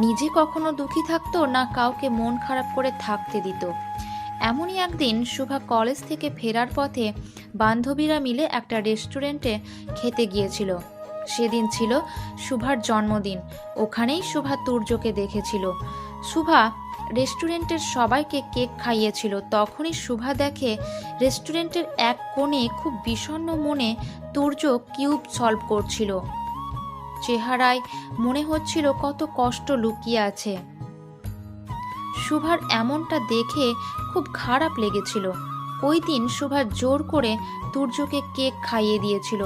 নিজে কখনো দুঃখী থাকতো, না কাউকে মন খারাপ করে থাকতে দিত। এমনই একদিন শুভা কলেজ থেকে ফেরার পথে বান্ধবীরা মিলে একটা রেস্টুরেন্টে খেতে গিয়েছিল। সেদিন ছিল শুভার জন্মদিন। ওখানেই শুভা তুর্যকে দেখেছিল। শুভা রেস্টুরেন্টের সবাইকে কেক খাইয়েছিল। তখনই শুভা দেখে রেস্টুরেন্টের এক কোণে খুব বিষণ্ণ মনে তুর্য কিউব সলভ করছিল। চেহারায় মনে হচ্ছিল কত কষ্ট লুকিয়ে আছে। শুভার এমনটা দেখে খুব খারাপ লেগেছিল। ওই দিন শুভা জোর করে তুর্যকে কেক খাইয়ে দিয়েছিল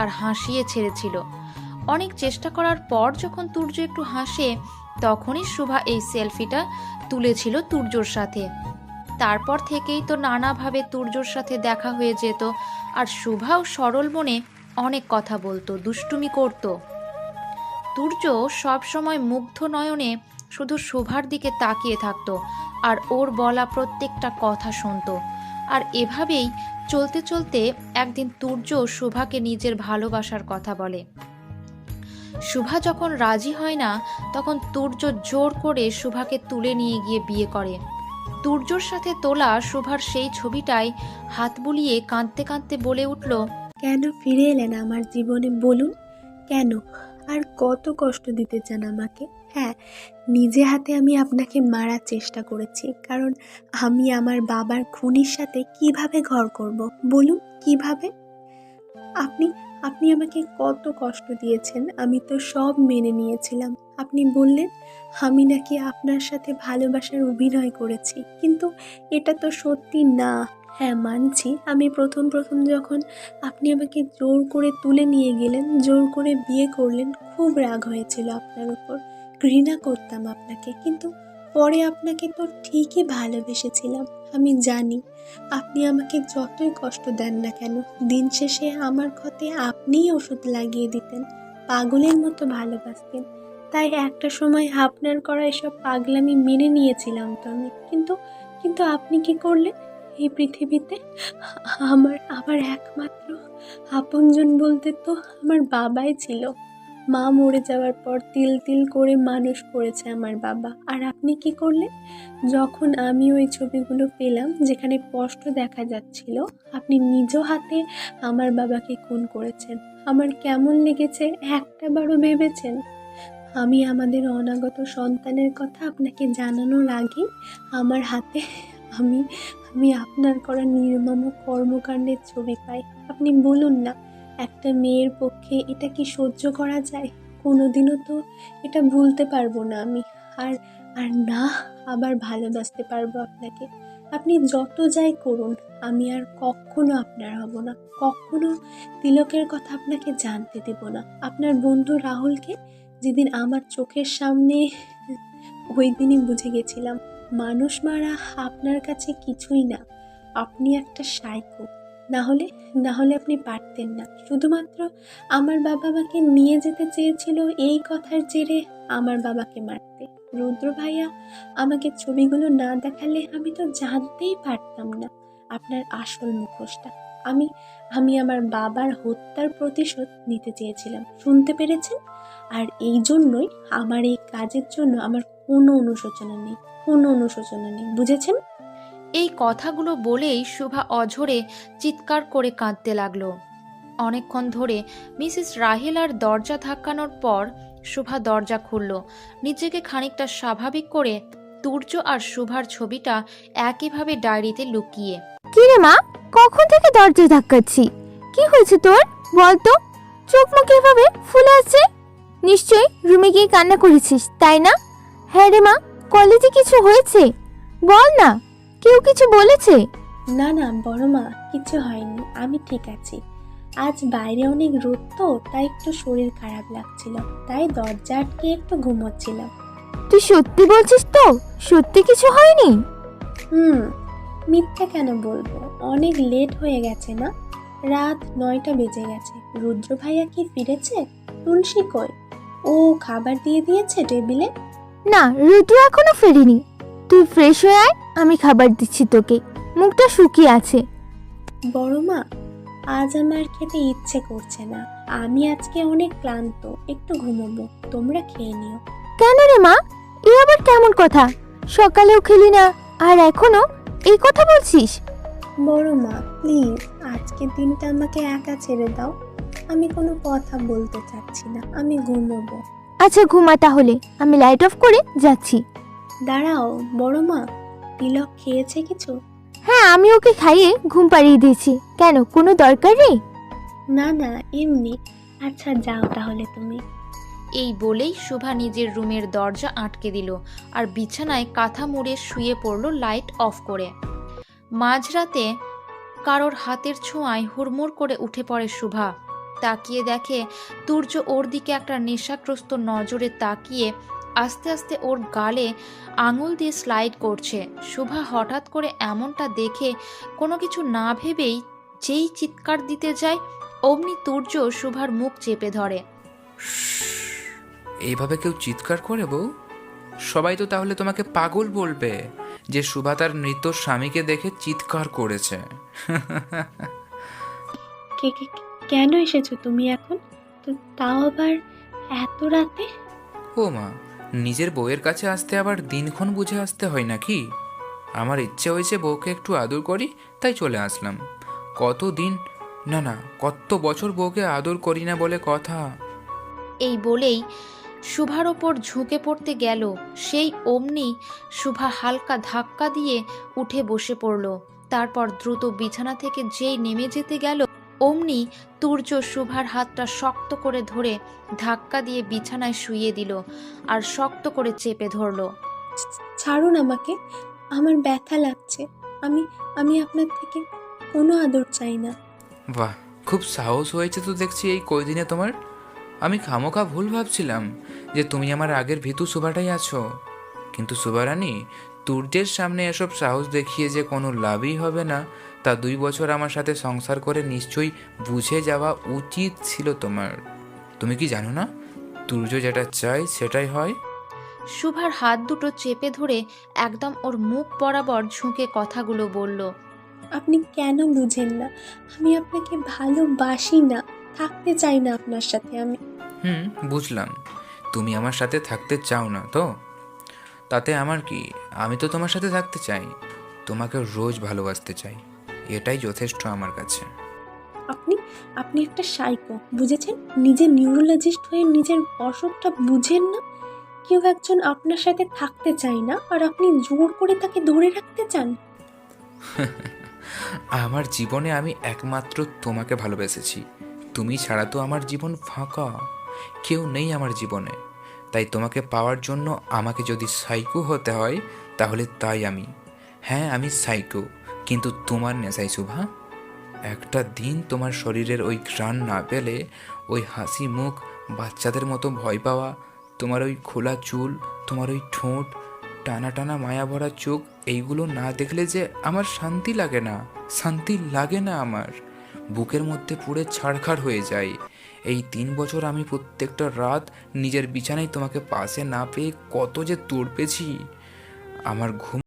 আর হাসিয়ে ছেড়েছিল। অনেক চেষ্টা করার পর যখন তুর্য একটু হাসে, তখনই শুভা এই সেলফিটা তুলেছিল তুর্যর সাথে। তারপর থেকেই তো নানাভাবে তুর্যর সাথে দেখা হয়ে যেত, আর শুভাও সরল মনে অনেক কথা বলতো, দুষ্টুমি করত। তুর্য সব সময় মুগ্ধ নয়নে শুধু শুভার দিকে তাকিয়ে থাকতো আর ওর বলা প্রত্যেকটা কথা শুনতো। আর এভাবেই চলতে চলতে একদিন তুর্য শুভাকে নিজের ভালোবাসার কথা বলে। শুভা যখন রাজি হয় না, তখন তুর্য জোর করে শুভাকে তুলে নিয়ে গিয়ে বিয়ে করে। তুর্যর সাথে তোলা শুভার সেই ছবিটায় হাত বুলিয়ে কাঁদতে কাঁদতে বলে উঠল, কেন ফিরে এলেন আমার জীবনে বলুন? কেন? আর কত কষ্ট দিতে চান আমাকে? হ্যাঁ, নিজে হাতে আমি আপনাকে মারার চেষ্টা করেছি, কারণ আমি আমার বাবার খুনির সাথে কিভাবে ঘর করব বলুন? কিভাবে? আপনি আপনি আমাকে কত কষ্ট দিয়েছেন, আমি তো সব মেনে নিয়েছিলাম। আপনি বললেন আমি নাকি আপনার সাথে ভালোবাসার অভিনয় করেছি, কিন্তু এটা তো সত্যি না। হ্যাঁ মানছি, আমি প্রথম যখন আপনি আমাকে জোর করে তুলে নিয়ে গেলেন, জোর করে বিয়ে করলেন, খুব রাগ হয়েছিল আপনার উপর, ঘৃণা করতাম আপনাকে, কিন্তু পরে আপনাকে তো ঠিকই ভালোবেসেছিলাম। আমি জানি আপনি আমাকে যতই কষ্ট দেন না কেন, দিন শেষে আমার ক্ষতে আপনিই ওষুধ লাগিয়ে দিতেন, পাগলের মতো ভালোবাসতেন। তাই একটা সময় আপনার করা এসব পাগলামি মেনে নিয়েছিলাম তো আমি, কিন্তু কিন্তু আপনি কি করলেন এই পৃথিবীতে? আমার আমার একমাত্র আপনজন বলতে তো আমার বাবাই ছিল। মা মরে যাওয়ার পর তিল তিল করে মানুষ করেছে আমার বাবা। আর আপনি কি করলেন? যখন আমি ওই ছবিগুলো পেলাম যেখানে স্পষ্ট দেখা যাচ্ছিল আপনি নিজ হাতে আমার বাবাকে খুন করেছেন, আমার কেমন লেগেছে একটাবারও ভেবেছেন? আমি আমাদের অনাগত সন্তানের কথা আপনাকে জানানোর আগে আমার হাতে আমি আমি আপনার করা নির্মম কর্মকাণ্ডের ছবি পাই। আপনি বলুন না, একটা মেয়ের পক্ষে এটা কি সহ্য করা যায়? কোনোদিনও তো এটা ভুলতে পারবো না আমি। আর আর না আবার ভালোবাসতে পারবো আপনাকে। আপনি যত যাই করুন আমি আর কখনো আপনার হব না, কখনো তিলকের কথা আপনাকে জানতে দেব না। আপনার বন্ধু রাহুলকে যেদিন আমার চোখের সামনে, ওই দিনই বুঝে গেছিলাম মানুষ মারা আপনার কাছে কিছুই না। আপনি একটা সাইকো। না হলে আপনি পারতেন না। শুধুমাত্র আমার বাবা মাকে নিয়ে যেতে চেয়েছিল এই কথার জেরে আমার বাবাকে মারতে। রুদ্র ভাইয়া আমাকে ছবিগুলো না দেখালে আমি তো জানতেই পারতাম না আপনার আসল মুখোশটা। আমি আমার বাবার হত্যার প্রতিশোধ নিতে চেয়েছিলাম, শুনতে পেরেছেন? আর এই জন্যই আমার এই কাজের জন্য আমার কোনো অনুশোচনা নেই, বুঝেছেন? এই কথাগুলো বলেই শুভা অঝরে চিৎকার করে কাঁদতে লাগলো। অনেকক্ষণ ধরে মিসেস রাহিলার দরজা ধাক্কানোর পর শুভা দরজা খুলল। নিজেকে খানিকটা স্বাভাবিক করে তুর্য আর শুভার ছবিটা একইভাবে ডায়েরিতে লুকিয়ে। কি রে মা, কখন থেকে দরজা ধাক্কাচ্ছি? কি হয়েছে তোর বলতো? চোখ মুখ এভাবে ফুলে আছে, নিশ্চয়ই রুমে গিয়ে কান্না করেছিস তাই না? হ্যাঁ রে মা, কলেজে কিছু হয়েছে? বল না, কেউ কিছু বলেছে? না বড় মা, কিছু হয়নি, আমি ঠিক আছি। আজ বাইরে অনেক রোদ তো, তাই একটু শরীর খারাপ লাগছিল, তাই দরজা আটকে একটু ঘুমোচ্ছিলাম। তুই সত্যি বলছিস তো? সত্যি কিছু হয়নি? মিথ্যা কেন বলবো? অনেক লেট হয়ে গেছে না, রাত 9টা বেজে গেছে। রুদ্র ভাইয়া কি ফিরেছে? তুলসী কই? ও খাবার দিয়ে দিয়েছে টেবিলে? না, রুদ্র এখনো ফেরেনি। তুই ফ্রেশ হয়ে আয়, আমি খাবার দিচ্ছি তোকে। মুখটা শুকিয়ে আছে। বড় মা, আজ আমার খেতে ইচ্ছে করছে না। আমি আজকে অনেক ক্লান্ত, একটু ঘুমোবো, তোমরা খেয়ে নিও। কেন রে মা, এ আবার কেমন কথা? সকালেও খেলি না আর এখনো এই কথা বলছিস? বড় মা প্লিজ, আজকের দিনটা আমাকে একা ছেড়ে দাও। আমি কোনো কথা বলতে চাচ্ছি না, আমি ঘুমোবো। আচ্ছা ঘুমা তাহলে, আমি লাইট অফ করে যাচ্ছি। দাঁড়াও বড় মা, তিলক খেয়েছে কিছু? হ্যাঁ, আমি ওকে খাইয়ে ঘুম পাড়িয়ে দিয়েছি। কেন, কোনো দরকার নেই? না এমনি। আচ্ছা যাও তাহলে তুমি। এই বলেই শুভা নিজের রুমের দরজা আটকে দিল আর বিছানায় কাঁথা মুড়ে শুয়ে পড়ল লাইট অফ করে। মাঝরাতে কারোর হাতের ছোঁয়ায় হুড়মুড় করে উঠে পড়ে শুভা। তাকিয়ে দেখে তুর্য ওর দিকে একটা নেশাগ্রস্ত নজরে তাকিয়ে আস্তে আস্তে ওর গালে আঙুল দিয়ে স্লাইড করছে। শুভা হঠাৎ করে এমনটা দেখে কোনো কিছু না ভেবেই যেই চিৎকার দিতে যায় অমনি তুর্য শুভার মুখ চেপে ধরে। এইভাবে কেউ চিৎকার করে বউ? সবাই তো তাহলে তোমাকে পাগল বলবে যে শুভা তার মৃত স্বামীকে দেখে চিৎকার করেছে। কেন এসেছো তুমি এখন? তো তাও আবার এত রাতে? ও মা, নিজের বউয়ের কাছে আসতে আবার দিনক্ষণ বুঝে আসতে হয় নাকি? আমার ইচ্ছে হয়েছে বউকে একটু আদর করি, তাই চলে আসলাম। কত বছর বউকে আদর করি না বলে কথা। এই বলেই শুভার ওপর ঝুঁকে পড়তে গেল, সেই অমনি শুভা হালকা ধাক্কা দিয়ে উঠে বসে পড়ল। তারপর দ্রুত বিছানা থেকে যেই নেমে যেতে গেল অমনি তুর্য শুভার হাতটা শক্ত করে ধরে ধাক্কা দিয়ে বিছানায় শুইয়ে দিল আর শক্ত করে চেপে ধরল। ছাড়ুন আমাকে, আমার ব্যথা লাগছে। আমি আপনার থেকে কোনো আদর চাই না। বাহ, খুব সাহস হয়েছে তো দেখছি এই কয়দিনে তোমার। আমি খামোখা ভুল ভাবছিলাম যে তুমি আমার আগের ভীতু সুভাটাই আছো। কিন্তু সুভারানী, তুর্যের সামনে এসব সাহস দেখিয়ে যে কোনো লাভই হবে না তা 2 বছর আমার সাথে সংসার করে নিশ্চয়ই বুঝে যাওয়া উচিত ছিল তোমার। তুমি কি জানো না তুর্য যেটা চাই সেটাই হয়। শুভার হাত দুটো চেপে ধরে একদম ওর মুখ বরাবর ঝুঁকে কথাগুলো বলল। আপনি কেন বুঝেন না? আমি আপনাকে ভালোবাসি না, থাকতে চাই না আপনার সাথে আমি। বুঝলাম, তুমি আমার সাথে থাকতে চাও না তো, তাতে আমার কি, আমি তো তোমার সাথে থাকতে চাই, তোমাকে রোজ ভালোবাসতে চাই, এটাই যথেষ্ট আমার কাছে। আপনি আপনি একটা সাইকো, বুঝেছেন? নিজের নিউরোলজিস্ট হয়ে নিজের অসুখটা বুঝেন না? কেউ একজন আপনার সাথে থাকতে চায় না আর আপনি জোর করে তাকে ধরে রাখতে চান। আমার জীবনে আমি একমাত্র তোমাকে ভালোবেসেছি, তুমি ছাড়া তো আমার জীবন ফাঁকা, কেউ নেই আমার জীবনে। তাই তোমাকে পাওয়ার জন্য আমাকে যদি সাইকো হতে হয় তাহলে তাই আমি। হ্যাঁ, আমি সাইকো, কিন্তু তোমার নেশাই শুভা। একটা দিন তোমার শরীরের ওই ঘ্রাণ না পেলে, ওই হাসি মুখ, বাচ্চাদের মতো ভয় পাওয়া, তোমার ওই খোলা চুল, তোমার ওই ঠোঁট, টানা টানা মায়া ভরা চোখ, এইগুলো না দেখলে যে আমার শান্তি লাগে না, শান্তি লাগে না, আমার বুকের মধ্যে পুড়ে ছাড়খাড় হয়ে যায়। এই 3 বছর আমি প্রত্যেকটা রাত নিজের বিছানায় তোমাকে পাশে না পেয়ে কত যে তড়পেছি। আমার ঘুম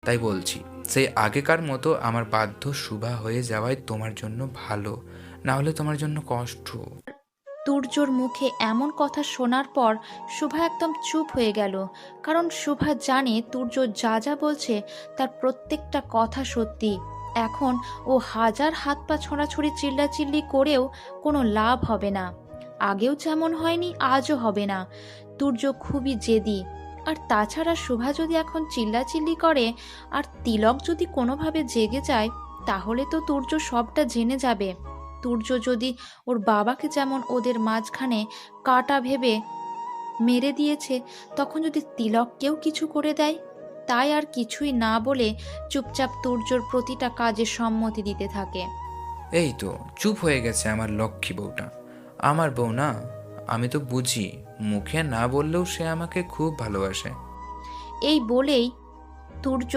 তাই বলছি, সেই আগেকার মতো আমার বাধ্য শুভা হয়ে যাওয়াই তোমার জন্য ভালো, না হলে তোমার জন্য কষ্ট। তুর্যর মুখে এমন কথা শোনার পর শুভা একদম চুপ হয়ে গেল, কারণ শুভা জানে তুর্য যা যা বলছে তার প্রত্যেকটা কথা সত্যি। এখন ও হাজার হাত পা ছোঁড়াছুড়ি চিল্লাচিল্লি করেও কোনো লাভ হবে না। আগেও যেমন হয়নি, আজও হবে না। তুর্য খুবই জেদি। আর তাছাড়া শুভা যদি এখন চিল্লাচিল্লি করে আর তিলক যদি কোনোভাবে জেগে যায়, তাহলে তো তুর্য সবটা জেনে যাবে। তুর্য যদি ওর বাবাকে যেমন ওদের মাঝখানে কাটা ভেবে মেরে দিয়েছে, তখন যদি তিলককেও কিছু করে দেয়। তাই আর কিছুই না বলে চুপচাপ তুর্যর প্রতিটা কাজে সম্মতি দিতে থাকে। এই তো চুপ হয়ে গেছে আমার লক্ষ্মী বউটা। আমার বউ না, আমি তো বুঝি, মুখে না বললেও সে আমাকে খুব ভালোবাসে। এই বলেই তুর্য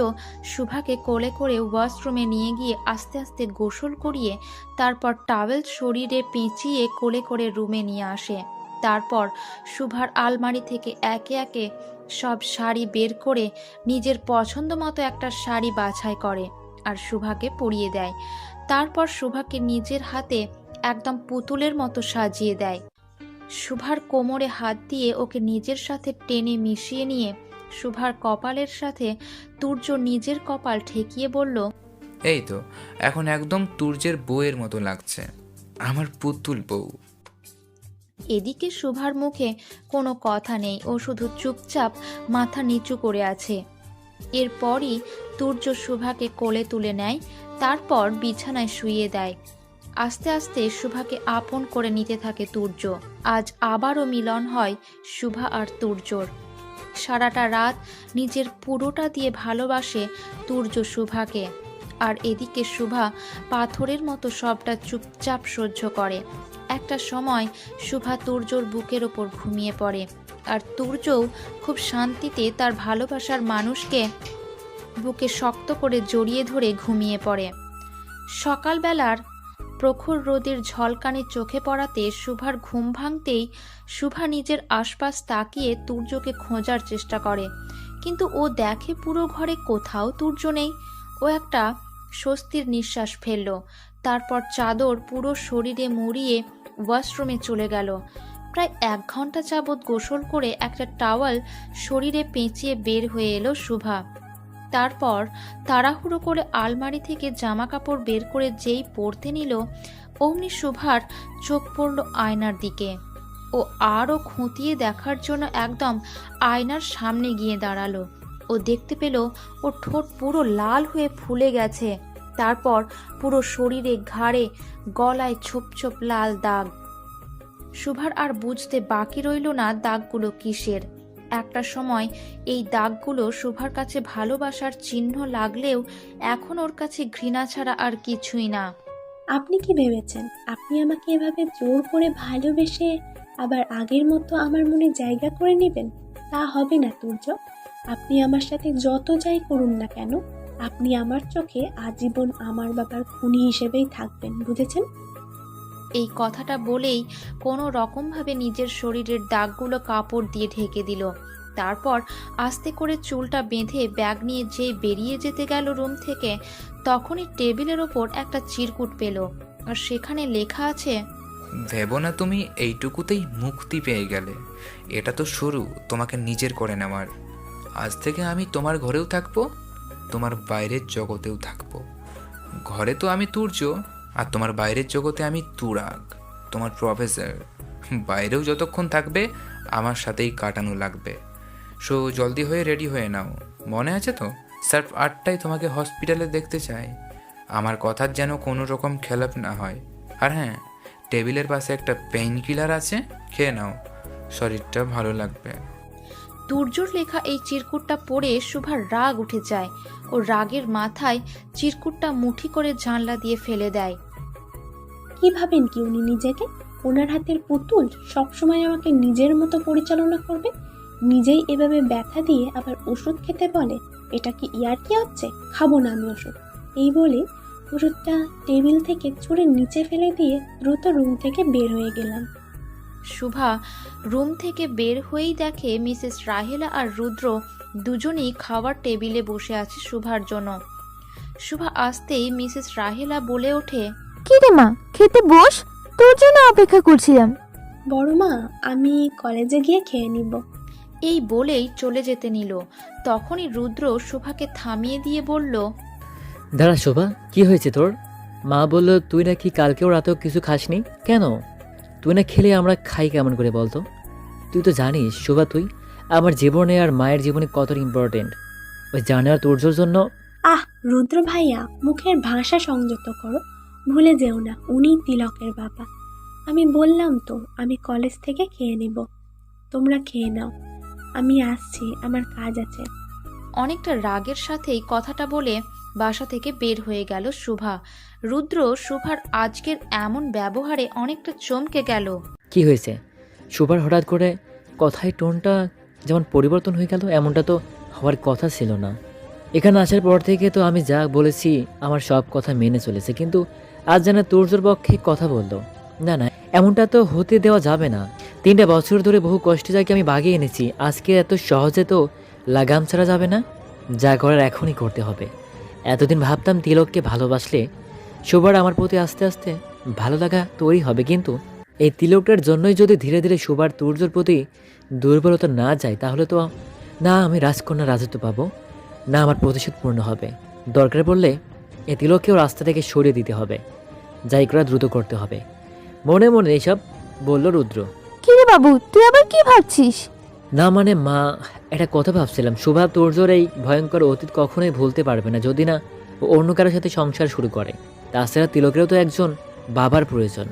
শুভাকে কোলে করে ওয়াশরুমে নিয়ে গিয়ে আস্তে আস্তে গোসল করিয়ে তারপর টাওয়েল শরীরে পেঁচিয়ে কোলে করে রুমে নিয়ে আসে। তারপর শুভার আলমারি থেকে একে একে সব শাড়ি বের করে নিজের পছন্দ মতো একটা শাড়ি বাছাই করে আর শুভাকে পরিয়ে দেয়। তারপর শুভাকে নিজের হাতে একদম পুতুলের মতো সাজিয়ে দেয়। শুভার কোমরে হাত দিয়ে ওকে নিজের সাথে টেনে মিশিয়ে নিয়ে শুভার কপালের সাথে তুর্য নিজের কপাল ঠেকিয়ে বলল, এই তো এখন একদম তুর্যের বউয়ের মতো লাগছে, আমার পুতুল বউ। এদিকে শুভার মুখে কোনো কথা নেই, ও শুধু চুপচাপ মাথা নিচু করে আছে। এরপরই তুর্য শুভাকে কোলে তুলে নেয়, তারপর বিছানায় শুইয়ে দেয়। আস্তে আস্তে শুভাকে আপন করে নিতে থাকে তুর্য। আজ আবারও মিলন হয় শুভা আর তুর্যর। সারাটা রাত নিজের পুরোটা দিয়ে ভালোবাসে তুর্য শুভাকে, আর এদিকে শুভা পাথরের মতো সবটা চুপচাপ সহ্য করে। একটা সময় শুভা তুর্যর বুকের ওপর ঘুমিয়ে পড়ে, আর তুর্যও খুব শান্তিতে তার ভালোবাসার মানুষকে বুকে শক্ত করে জড়িয়ে ধরে ঘুমিয়ে পড়ে। সকালবেলার প্রখর রোদের ঝলকানি চোখে পড়াতে শুভার ঘুম ভাঙতেই শুভা নিজের আশপাশ তাকিয়ে তুর্যকে খোঁজার চেষ্টা করে, কিন্তু ও দেখে পুরো ঘরে কোথাও তুর্য নেই। ও একটা স্বস্তির নিঃশ্বাস ফেলল, তারপর চাদর পুরো শরীরে মুড়িয়ে ওয়াশরুমে চলে গেল। প্রায় 1 ঘন্টা যাবৎ গোসল করে একটা টাওয়াল শরীরে পেঁচিয়ে বের হয়ে এলো শুভা। তারপর তাড়াহুড়ো করে আলমারি থেকে জামা কাপড় বের করে যেই পরতে নিল, অমনি শুভার চোখ পড়ল আয়নার দিকে। ও আরও খুঁটিয়ে দেখার জন্য একদম আয়নার সামনে গিয়ে দাঁড়ালো। ও দেখতে পেল ওর ঠোঁট পুরো লাল হয়ে ফুলে গেছে, তারপর পুরো শরীরে, ঘাড়ে, গলায় ছোপ ছোপ লাল দাগ। শুভার আর বুঝতে বাকি রইল না দাগগুলো কিসের। একটা সময় এই দাগগুলো শুভার কাছে ভালোবাসার চিহ্ন লাগলেও এখন ওর কাছে ঘৃণা ছাড়া আর কিছুই না। আপনি কি ভেবেছেন আপনি আমাকে এভাবে জোর করে ভালোবেসে আবার আগের মতো আমার মনে জায়গা করে নেবেন? তা হবে না তুর্য। আপনি আমার সাথে যত যাই করুন না কেন, আপনি আমার চোখে আজীবন আমার বাবার খুনি হিসেবেই থাকবেন, বুঝেছেন? এই কথাটা বলেই কোনো রকমভাবে নিজের শরীরের দাগগুলো কাপড় দিয়ে ঢেকে দিল। তারপর আস্তে করে চুলটা বেঁধে ব্যাগ নিয়ে যেই বেরিয়ে যেতে গেল রুম থেকে, তখনই টেবিলের ওপর একটা চিরকুট পেল, আর সেখানে লেখা আছে, ভেবো না তুমি এইটুকুতেই মুক্তি পেয়ে গেলে, এটা তো শুরু তোমাকে নিজের করে নেওয়ার। আজ থেকে আমি তোমার ঘরেও থাকবো, তোমার বাইরের জগতেও থাকবো। ঘরে তো আমি তুর্য, আর তোমার বাইরের জগতে আমি তুরাগ, তোমার প্রফেসর। বাইরেও যতক্ষণ থাকবে আমার সাথেই কাটানো লাগবে। সো জলদি হয়ে রেডি হয়ে নাও, মনে আছে তো স্যার 8টায় তোমাকে হসপিটালে দেখতে চাই। আমার কথার যেন কোনো রকম খেলাপ না হয়। আর হ্যাঁ, টেবিলের পাশে একটা পেইন কিলার আছে, খেয়ে নাও, শরীরটা ভালো লাগবে। তুর্যর লেখা এই চিরকুটটা পড়ে শুভার রাগ উঠে যায়। ও রাগের মাথায় চিরকুটটা মুঠি করে জানলা দিয়ে ফেলে দেয়। কি ভাবেন কি উনি নিজেকে? ওনার হাতের পুতুল সবসময় আমাকে নিজের মতো পরিচালনা করবে? নিজেই এভাবে ব্যথা দিয়ে আবার ওষুধ খেতে বলে, এটা কি ইয়ার্কি হচ্ছে? খাবো না আমি ওষুধ। এই বলে ওষুধটা টেবিল থেকে ছুঁড়ে নিচে ফেলে দিয়ে দ্রুত রুম থেকে বের হয়ে গেলাম। শুভা রুম থেকে বের হয়েই দেখে মিসেস রাহেলা আর রুদ্র দুজনেই খাওয়ার টেবিলে বসে আছে শুভার জন্য। শুভা আসতেই মিসেস রাহেলা বলে ওঠে, কি রে মা, খেতে বস, তোর জন্য অপেক্ষা করছিলাম। বড় মা, আমি কলেজে গিয়ে খেয়ে নিব। এই বলেই চলে যেতে নিল। তখনই রুদ্র শুভাকে থামিয়ে দিয়ে বলল, দাঁড়া শোভা, কি হয়েছে তোর? মা বলল তুই নাকি কালকেও রাতেও কিছু খাসনি কেন? তুই না খেলে আমরা খাই কেমন করে বলতো? তুই তো জানিস শোভা, তুই আমার জীবনে আর মায়ের জীবনে কতটা ইম্পর্টেন্ট। ওই জানে আর তোর জন্য। আহ রুদ্র ভাইয়া, মুখের ভাষা সংযত করো, ভুলে যেও না উনি তিলকের বাবা। আমি বললাম তো আমি কলেজ থেকে খেয়ে নিব, তোমরা খেয়ে নাও, আমি আসছি, আমার কাজ আছে। অনেকটা রাগের সাথেই কথাটা বলে বাসা থেকে বের হয়ে গেল শুভা। রুদ্র শুভার আজকের এমন ব্যবহারে অনেকটা চমকে গেল। কি হয়েছে? সুপার হঠাৎ করে কথায় টোনটা যেমন পরিবর্তন হয়ে গেল, এমনটা তো হওয়ার কথা ছিল না। এখানে আসার পর থেকে তো আমি যা বলেছি আমার সব কথা মেনে চলেছে, কিন্তু আজ যেন তোরজোর পক্ষে কথা বললো। না না, এমনটা তো হতে দেওয়া যাবে না। 3টা বছর ধরে বহু কষ্টে যাকে আমি বাগিয়ে এনেছি, আজকে এত সহজে তো লাগাম ছাড়া যাবে না। যা করার এখনই করতে হবে। এতদিন ভাবতাম তিলককে ভালোবাসলে সুভার আমার প্রতি আস্তে আস্তে ভালো লাগা তৈরি হবে, কিন্তু এই তিলকটার জন্যই যদি ধীরে ধীরে সুভার তুর্যর প্রতি দুর্বলতা না যায়, তাহলে তো না আমি রাজকন্যা রাজত্ব পাবো, না আমার প্রতিশোধ পূর্ণ হবে। দরকার পড়লে এই তিলককেও রাস্তা থেকে সরিয়ে দিতে হবে। যাই করা দ্রুত করতে হবে। মনে মনে এইসব বলল রুদ্র। কি রে বাবু, তুই আবার কি ভাবছিস? না মানে মা, একটা কথা ভাবছিলাম, শুভা তোরজোর এই ভয়ঙ্কর অতীত কখনোই ভুলতে পারবে না যদি না ও অন্য কারোর সাথে সংসার শুরু করে। তাছাড়া তিলকেরও তো একজন বাবার প্রয়োজন।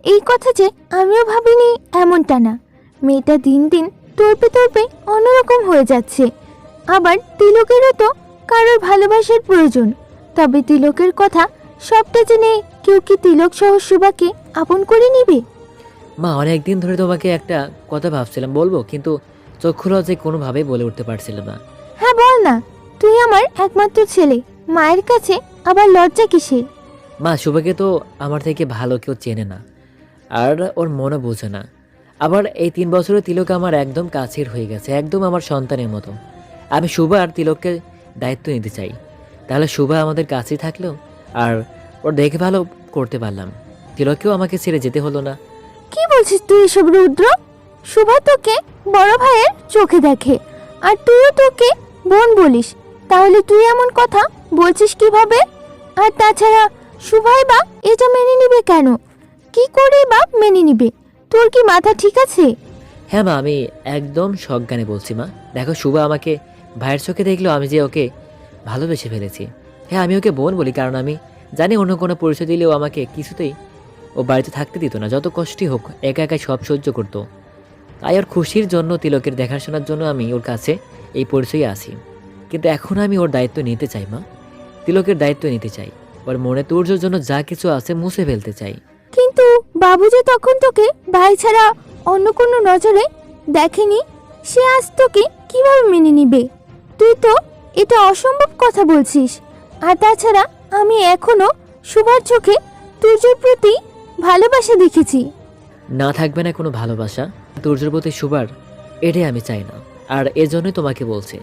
এই কথা যে আমিও ভাবিনি এমনটা না। মেয়েটা দিন দিন তর্পে তর্পে অন্যরকম হয়ে যাচ্ছে। আবার তিলকেরও তো কারোর ভালোবাসার প্রয়োজন। তবে তিলকের কথা সবটা জেনে কেউ কি তিলক সহ শুভাকে আপন করে নিবে? মা, অনেকদিন ধরে তোমাকে একটা কথা ভাবছিলাম, বলবো, কিন্তু চক্ষু লজ্জায় কোনোভাবেই বলে উঠতে পারছিলাম না। হ্যাঁ বল না, তুই আমার একমাত্র ছেলে, মায়ের কাছে আবার লজ্জা কিসের? মা, শুভাকে তো আমার থেকে ভালো কেউ চেনে না, আর ওর মনও বোঝে না। আবার এই 3 বছরে তিলক আমার একদম কাছের হয়ে গেছে, একদম আমার সন্তানের মতো। আমি শুভা আর তিলককে দায়িত্ব নিতে চাই, তাহলে শুভা আমাদের কাছেই থাকলো আর ওর দেখে ভালো করতে পারলাম। তিলককেও আমাকে ছেড়ে যেতে হলো না। কি বলছিস তুই এসব রুদ্র? শুভা তোকে বড় ভাইয়ের চোখে দেখে, আর তুইও তোকে বোন বলিস, তাহলে তুই এমন কথা বলছিস কিভাবে? আর তাছাড়া শুভাই বা এটা মেনে নিবে কেন? কি করে বা মেনে নিবে? তোর কি মাথা ঠিক আছে? হ্যাঁ মা, আমি একদম সজ্ঞানে বলছি মা। দেখো, শুভা আমাকে ভাইয়ের চোখে দেখলো আমি যে ওকে ভালোবেসে ফেলেছি। হ্যাঁ, আমি ওকে বোন বলি, কারণ আমি জানি অন্য কোনো পরিচয় দিলেও আমাকে কিছুতেই ও বাড়িতে থাকতে দিত না। যত কষ্টই হোক একা একা সব সহ্য করতো। তাই ওর খুশির জন্য, তিলকের দেখাশোনার জন্য আমি ওর কাছে এই পরিচয়ে আসি। কিন্তু এখন আমি ওর দায়িত্ব নিতে চাই মা, তিলকের দায়িত্ব নিতে চাই। ওর মনে তোরজোর জন্য যা কিছু আছে মুছে ফেলতে চাই। কিন্তু বাবু যে তখন তোকে ভাই ছাড়া অন্য কোনো নজরে দেখেনি, সে আজ তোকে কিভাবে মেনে নিবে? তুই তো এটা অসম্ভব কথা বলছিস। আর তাছাড়া আমি এখনো শুভার চোখে তুর্যর প্রতি ভালোবাসা দেখেছি। না থাকবে না কোনো ভালোবাসা তোরজোর প্রতি শুভার, এটাই আমি চাই না। আর এজন্যই তোমাকে বলছি,